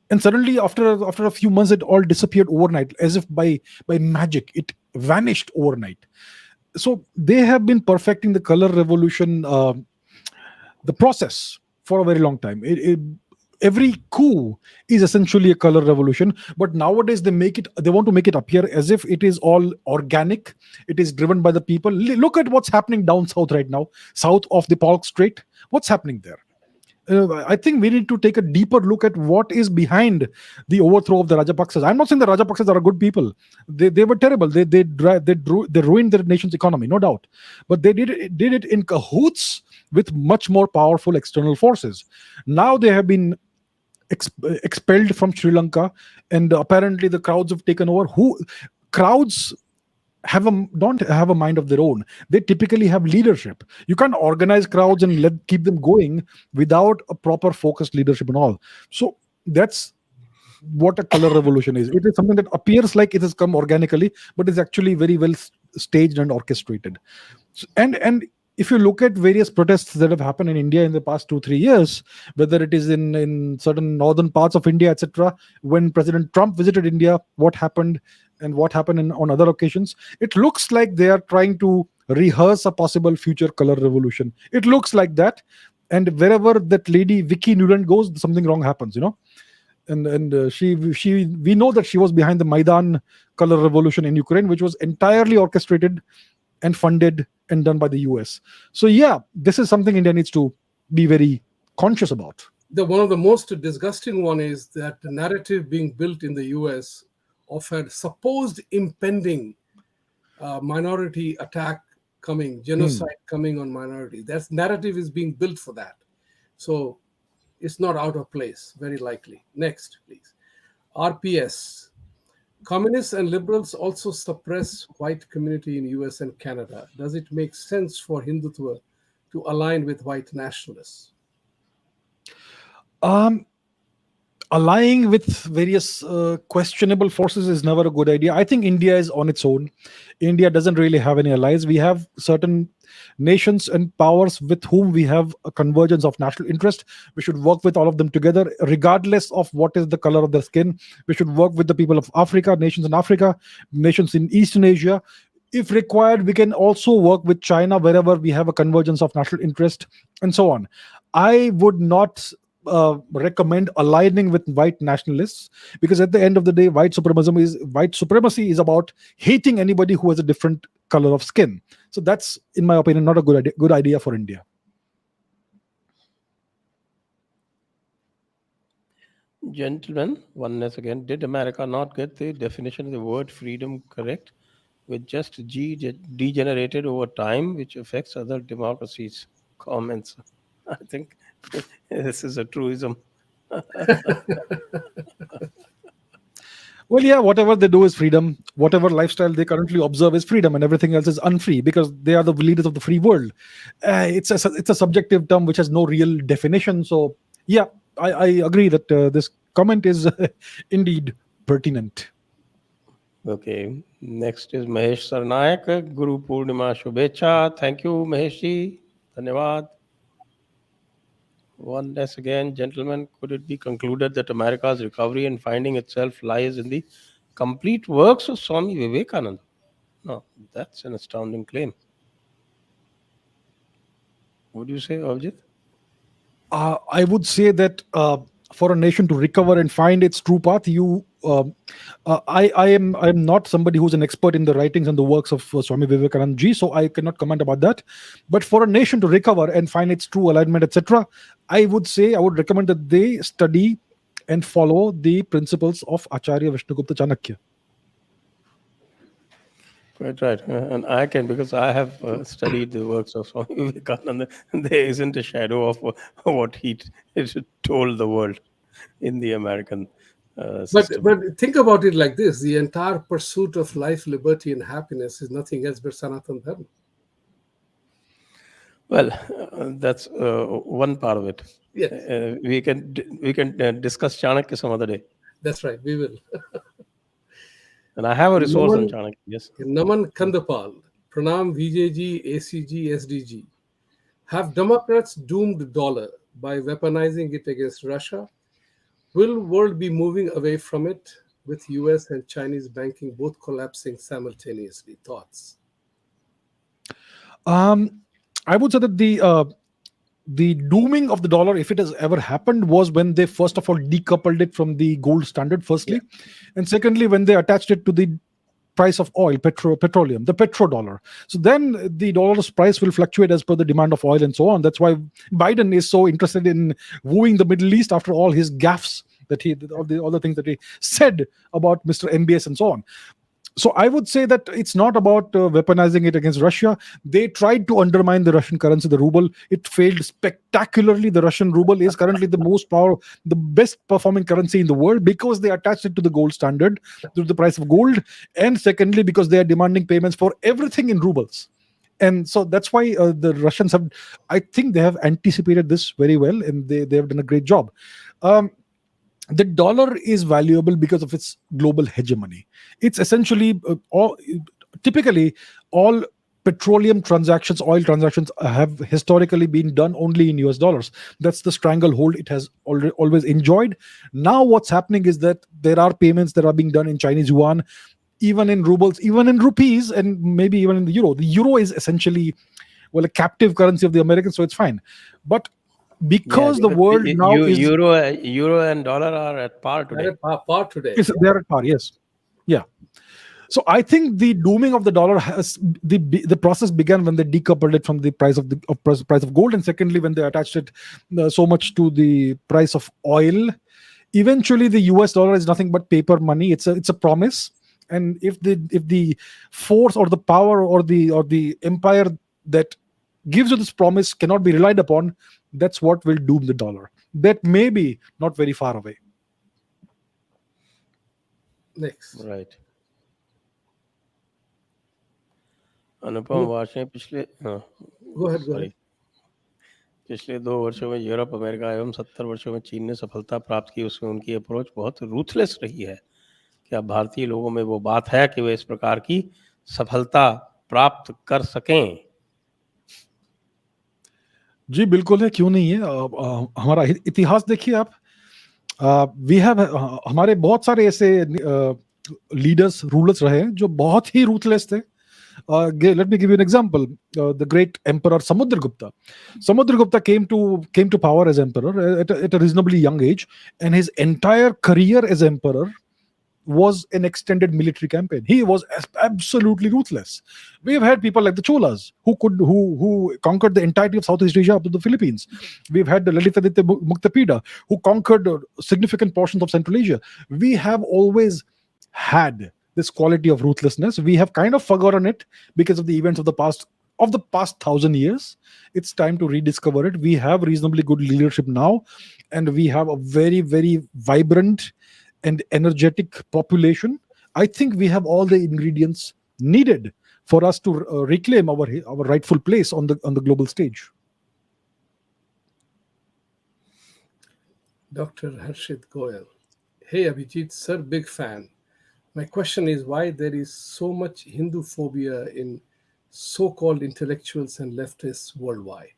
And suddenly, after a few months, it all disappeared overnight, as if by magic. It vanished overnight. So they have been perfecting the color revolution, the process, for a very long time. Every coup is essentially a color revolution, but nowadays they want to make it appear as if it is all organic. It is driven by the people. Look at what's happening down south right now, south of the Palk Strait. What's happening there? I think we need to take a deeper look at what is behind the overthrow of the Rajapaksas. I'm not saying the Rajapaksas are good people. They were terrible. They ruined their nation's economy, no doubt. But they did it in cahoots with much more powerful external forces. Now they have been expelled from Sri Lanka, and apparently the crowds have taken over. Crowds don't have a mind of their own. They typically have leadership. You can't organize crowds and keep them going without a proper focused leadership and all. So that's what a color revolution is. It is something that appears like it has come organically, but is actually very well staged and orchestrated. And if you look at various protests that have happened in India in the past 2-3 years, whether it is in certain northern parts of India, etc., when President Trump visited India, what happened and what happened on other occasions, it looks like they are trying to rehearse a possible future color revolution. It looks like that, and wherever that lady Vicky Nuland goes, something wrong happens, and she we know that she was behind the Maidan color revolution in Ukraine, which was entirely orchestrated and funded and done by the US. So yeah, this is something India needs to be very conscious about. One of the most disgusting one is that the narrative being built in the US of a supposed impending minority attack coming, genocide coming on minority. That narrative is being built for that. So it's not out of place, very likely. Next, please. RPS. Communists and liberals also suppress white community in US and Canada. Does it make sense for Hindutva to align with white nationalists? Allying with various questionable forces is never a good idea. I think India is on its own. India doesn't really have any allies. We have certain nations and powers with whom we have a convergence of national interest. We should work with all of them together, regardless of what is the color of their skin. We should work with the people of Africa, nations in Africa, nations in Eastern Asia. If required, we can also work with China wherever we have a convergence of national interest, and so on. I would not recommend aligning with white nationalists, because at the end of the day, white supremacy is about hating anybody who has a different color of skin. So that's, in my opinion, not a good idea for India. Gentlemen, once again, did America not get the definition of the word freedom correct, with just G degenerated over time, which affects other democracies? Comments. I think this is a truism. Well, yeah, whatever they do is freedom. Whatever lifestyle they currently observe is freedom, and everything else is unfree, because they are the leaders of the free world. It's a subjective term which has no real definition. So, yeah, I agree that this comment is indeed pertinent. Okay, next is Mahesh Sarnayak. Guru Purnima Shubhecha. Thank you, Mahesh ji. Dhanyavad. Once again, gentlemen, could it be concluded that America's recovery and finding itself lies in the complete works of Swami Vivekananda? No, that's an astounding claim. Would you say, Abhijit? I would say that for a nation to recover and find its true path, I am not somebody who's an expert in the writings and the works of Swami Vivekananda ji, so I cannot comment about that. But for a nation to recover and find its true alignment, etc., I would recommend that they study and follow the principles of Acharya Vishnugupta Chanakya. Quite right. And I can, because I have studied the works of Swami Vivekananda. There isn't a shadow of what he told the world in the American system. But think about it like this: the entire pursuit of life, liberty, and happiness is nothing else but Sanatana Dharma. Well, that's one part of it. Yes. We can discuss Chanakya some other day. That's right, we will. And I have a resource on Chanakya. Yes. Naman Kandapal, Pranam VJG, ACG, SDG. Have Democrats doomed dollar by weaponizing it against Russia? Will world be moving away from it, with US and Chinese banking both collapsing simultaneously? Thoughts? I would say that the dooming of the dollar, if it has ever happened, was when they first of all decoupled it from the gold standard, firstly, and secondly, when they attached it to the price of oil, petroleum, the petrodollar. So then the dollar's price will fluctuate as per the demand of oil and so on. That's why Biden is so interested in wooing the Middle East after all his gaffes, that all the things that he said about Mr. MBS and so on. So I would say that it's not about weaponizing it against Russia. They tried to undermine the Russian currency, the ruble. It failed spectacularly. The Russian ruble is currently the best performing currency in the world because they attached it to the gold standard, to the price of gold, and secondly because they are demanding payments for everything in rubles. And so that's why the Russians have, I think, they have anticipated this very well, and they have done a great job. Um, the dollar is valuable because of its global hegemony. It's essentially typically all petroleum transactions, oil transactions have historically been done only in US dollars. That's the stranglehold it has always enjoyed. Now what's happening is that there are payments that are being done in Chinese yuan, even in rubles, even in rupees, and maybe even in the euro. The euro is essentially, well, a captive currency of the Americans, so it's fine. But Yeah, because the world now is euro and dollar are at par today. Part today. they're at par, yes. Yeah. So I think the dooming of the dollar has the process began when they decoupled it from the price of price of gold, and secondly when they attached it so much to the price of oil. Eventually, the US dollar is nothing but paper money. It's a promise, and if the force or the power or the empire that gives you this promise cannot be relied upon, that's what will doom the dollar. That may be not very far away. Next. Right. अनुपम वार्षे पिछले Go ahead. Sorry पिछले 2 वर्षों में Europe, America एवं 70 वर्षों में चीन ने सफलता प्राप्त की, उसमें उनकी अप्रोच बहुत रूथलेस रही है। क्या भारतीय लोगों में वो बात है कि वे इस प्रकार की सफलता प्राप्त कर सकें? जी बिल्कुल है, क्यों नहीं है। हमारा इतिहास देखिए आप। वी हैव हमारे बहुत सारे ऐसे लीडर्स, रूलर्स रहे हैं जो बहुत ही रूथलेस थे। Let me give you an example. The great emperor Samudragupta. Samudragupta came to power as emperor at a reasonably young age, and his entire career as emperor was an extended military campaign. He was absolutely ruthless. We have had people like the Cholas who conquered the entirety of Southeast Asia up to the Philippines. We've had the Lalitaditya Muktapida who conquered significant portions of Central Asia. We have always had this quality of ruthlessness. We have kind of forgotten it because of the events of the past 1,000 years. It's time to rediscover it. We have reasonably good leadership now, and we have a very, very vibrant and energetic population. I think we have all the ingredients needed for us to reclaim our rightful place on the global stage. Dr. Harshit Goyal. Hey Abhijit, sir, big fan. My question is why there is so much Hindu phobia in so-called intellectuals and leftists worldwide.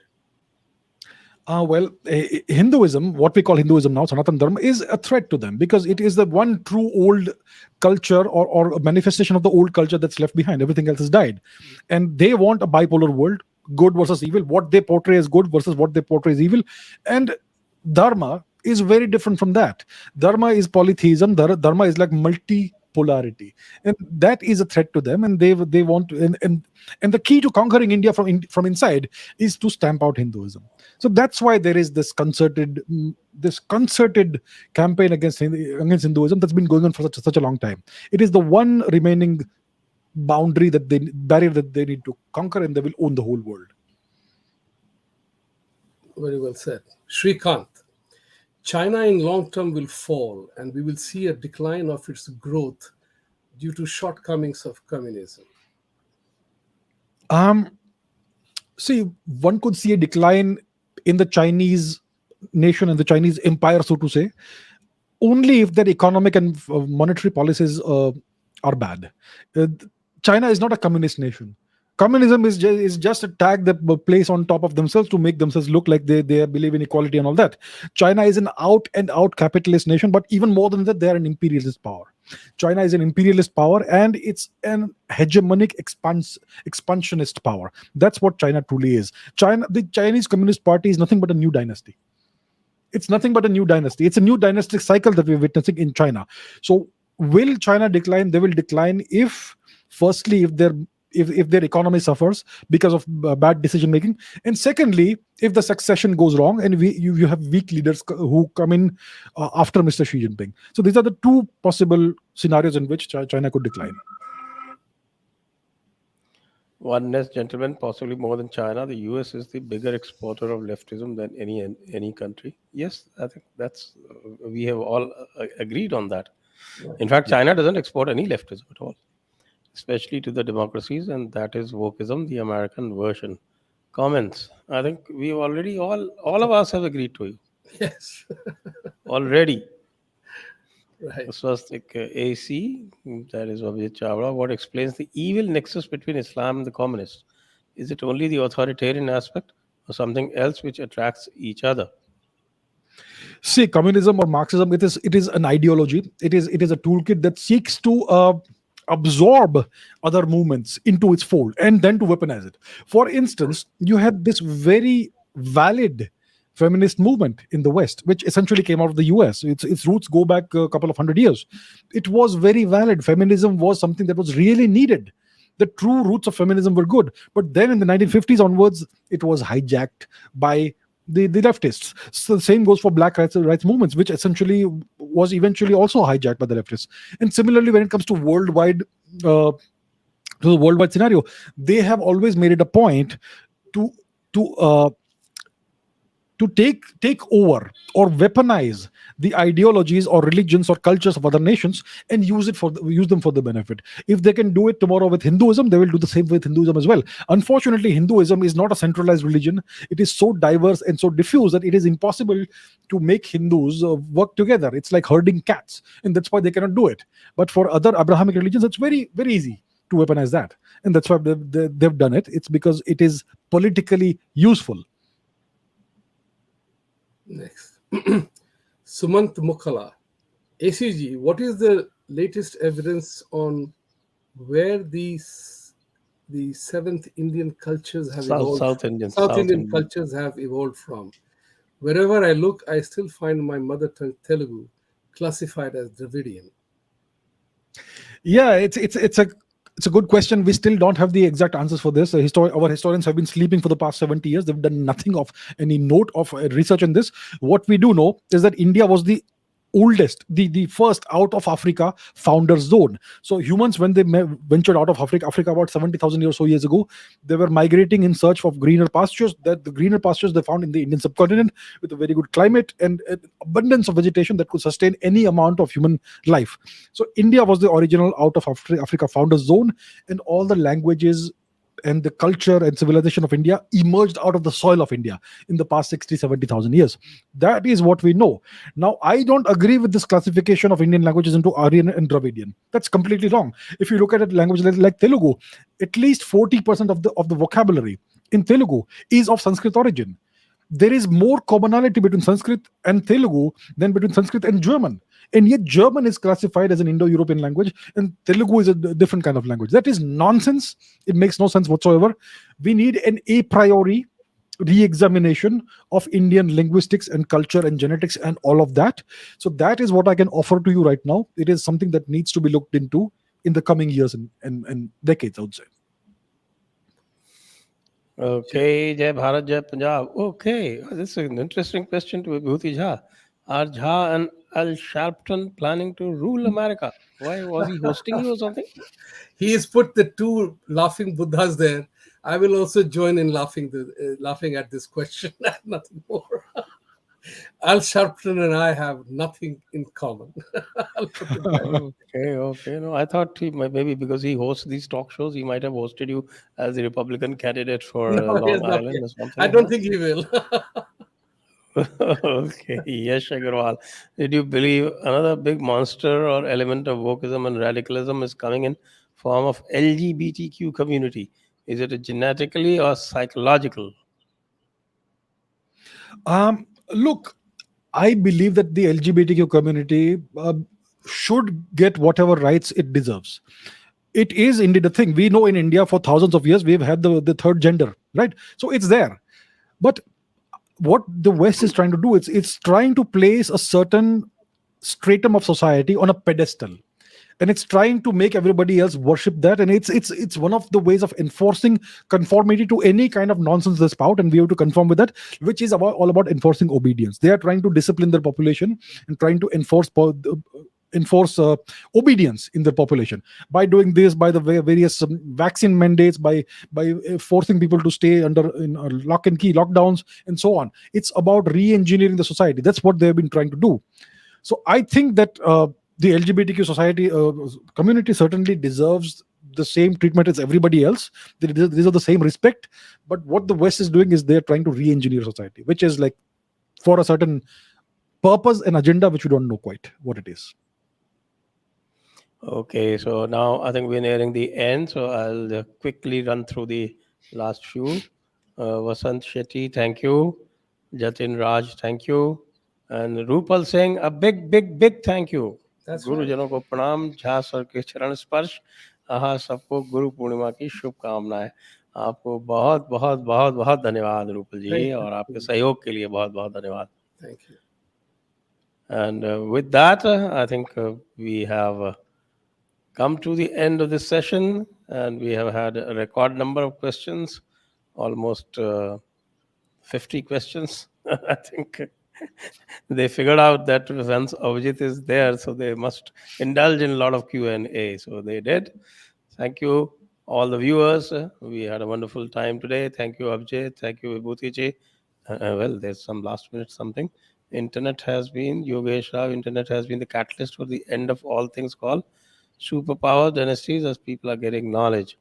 Hinduism, what we call Hinduism now, Sanatana Dharma, is a threat to them because it is the one true old culture or a manifestation of the old culture that's left behind. Everything else has died. And they want a bipolar world, good versus evil, what they portray as good versus what they portray as evil. And Dharma is very different from that. Dharma is polytheism. Dharma is like multipolarity, and that is a threat to them. And they want to, and the key to conquering India from inside is to stamp out Hinduism. So that's why there is this concerted campaign against Hinduism that's been going on for such a long time. It is the one remaining barrier that they need to conquer, and they will own the whole world. Very well said. Shrikant. China in long term will fall, and we will see a decline of its growth due to shortcomings of communism. See, one could see a decline in the Chinese nation and the Chinese empire, so to say, only if their economic and monetary policies are bad. China is not a communist nation. Communism is just a tag that place on top of themselves to make themselves look like they believe in equality and all that. China is an out and out capitalist nation, but even more than that, they are an imperialist power. China is an imperialist power, and it's an hegemonic expansionist power. That's what China truly is. The Chinese Communist Party is nothing but a new dynasty. It's nothing but a new dynasty. It's a new dynastic cycle that we're witnessing in China. So will China decline? They will decline if their economy suffers because of bad decision making, and secondly, if the succession goes wrong and you have weak leaders who come in after Mr. Xi Jinping. So these are the two possible scenarios in which China could decline. Oneness, gentlemen, possibly more than China. The US is the bigger exporter of leftism than any country. Yes, I think that's we have all agreed on that. In fact, China doesn't export any leftism at all, especially to the democracies, and that is wokeism, the American version. Comments. I think we already all of us have agreed to you Yes. already. Right. This was like AC, that is Abhijit Chavda. What explains the evil nexus between Islam and the communists? Is it only the authoritarian aspect or something else which attracts each other? See, communism or Marxism, it is an ideology. It is a toolkit that seeks to absorb other movements into its fold and then to weaponize it. For instance, you had this very valid feminist movement in the West, which essentially came out of the US. Its roots go back a couple of 100 years. It was very valid. Feminism was something that was really needed. The true roots of feminism were good, but then in the 1950s onwards, it was hijacked by the leftists. So the same goes for black rights movements, which essentially was eventually also hijacked by the leftists. And similarly, when it comes to uh, the worldwide scenario, they have always made it a point to to uh, to take over or weaponize the ideologies or religions or cultures of other nations and use them for the benefit. If they can do it tomorrow with Hinduism, they will do the same with Hinduism as well. Unfortunately, Hinduism is not a centralized religion. It is so diverse and so diffuse that it is impossible to make Hindus work together. It's like herding cats, and that's why they cannot do it. But for other Abrahamic religions, it's very very easy to weaponize that, and that's why they've done it. It's because it is politically useful. Next. Sumant Mukhala. ACG, what is the latest evidence on where the seventh Indian cultures have South evolved? South Indian South Indian Indian. cultures have evolved from. Wherever I look, I still find my mother tongue Telugu classified as Dravidian. Yeah, it's a good question. We still don't have the exact answers for this. Our historians have been sleeping for the past 70 years. They've done nothing of any note of research on this. What we do know is that India was the oldest, the first out of Africa founder zone. So humans, when they ventured out of Africa about 70,000 or so years ago, they were migrating in search of greener pastures. That the greener pastures they found in the Indian subcontinent with a very good climate and abundance of vegetation that could sustain any amount of human life. So India was the original out of Africa founder zone, and all the languages and the culture and civilization of India emerged out of the soil of India in the past 60, 70,000 years. That is what we know. Now, I don't agree with this classification of Indian languages into Aryan and Dravidian. That's completely wrong. If you look at a language like Telugu, at least 40% of the vocabulary in Telugu is of Sanskrit origin. There is more commonality between Sanskrit and Telugu than between Sanskrit and German. And yet German is classified as an Indo-European language and Telugu is a different kind of language. That is nonsense. It makes no sense whatsoever. We need an a priori re-examination of Indian linguistics and culture and genetics and all of that. So that is what I can offer to you right now. It is something that needs to be looked into in the coming years and decades, I would say. Okay, Jai Bharat, Jai Punjab. Okay, this is an interesting question to Vibhuti Jha. Are Jha and Al Sharpton planning to rule America? Why was he hosting you or something? He has put the two laughing Buddhas there. I will also join in laughing at this question. Nothing more. Al Sharpton and I have nothing in common. I'll put it that way. Okay. No, I thought he might, maybe because he hosts these talk shows, he might have hosted you as the Republican candidate for No, he has Long not Island yet. or something. I don't think he will. Okay, Yash Agarwal. Did you believe another big monster or element of wokeism and radicalism is coming in form of LGBTQ community? Is it a genetically or psychological? Look, I believe that the LGBTQ community should get whatever rights it deserves. It is indeed a thing. We know in India for thousands of years we've had the third gender, right? So it's there. But what the West is trying to do, it's trying to place a certain stratum of society on a pedestal, and it's trying to make everybody else worship that, and it's one of the ways of enforcing conformity to any kind of nonsense they spout, and we have to conform with that, which is all about enforcing obedience. They are trying to discipline their population and trying to enforce enforce obedience in the population by doing this, by the various vaccine mandates, by forcing people to stay under in lock and key lockdowns and so on. It's about re-engineering the society. That's what they've been trying to do. So I think that the LGBTQ society community certainly deserves the same treatment as everybody else. They deserve the same respect. But what the West is doing is they're trying to re-engineer society, which is like for a certain purpose and agenda which we don't know quite what it is. Okay, so now I think we're nearing the end, so I'll quickly run through the last few. Vasant Shetty, thank you. Jatin Raj, thank you. And Rupal Singh, a big, big, big thank you. That's right. गुरुजनों को प्रणाम, Jha sir के चरण स्पर्श, आहा सबको गुरु पूर्णिमा की शुभकामनाएं. आपको बहुत बहुत बहुत बहुत धन्यवाद रूपल जी, Thank you. और आपके सहयोग के लिए बहुत बहुत धन्यवाद. Thank you. And with that, I think we have come to the end of this session, and we have had a record number of questions, almost 50 questions. I think they figured out that once Abhijit is there, so they must indulge in a lot of Q&A. So they did. Thank you, all the viewers. We had a wonderful time today. Thank you, Abhijit. Thank you, Vibhuti Ji. Well, there's some last minute something. Internet has been, Yogesh Rao, internet has been the catalyst for the end of all things called superpower dynasties, as people are getting knowledge.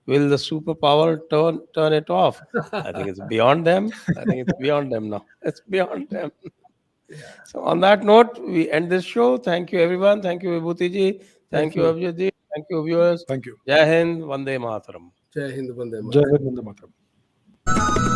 Will the superpower turn it off? I think it's beyond them. I think it's beyond them now. It's beyond them. Yeah. So on that note, we end this show. Thank you, everyone. Thank you, Vibhuti Ji. Thank you, Abhijit Ji. Thank you, viewers. Thank you. Jai Hind, Vande Mataram. Jai Hind, Vande Mataram. Jai Hind, Vande Mataram.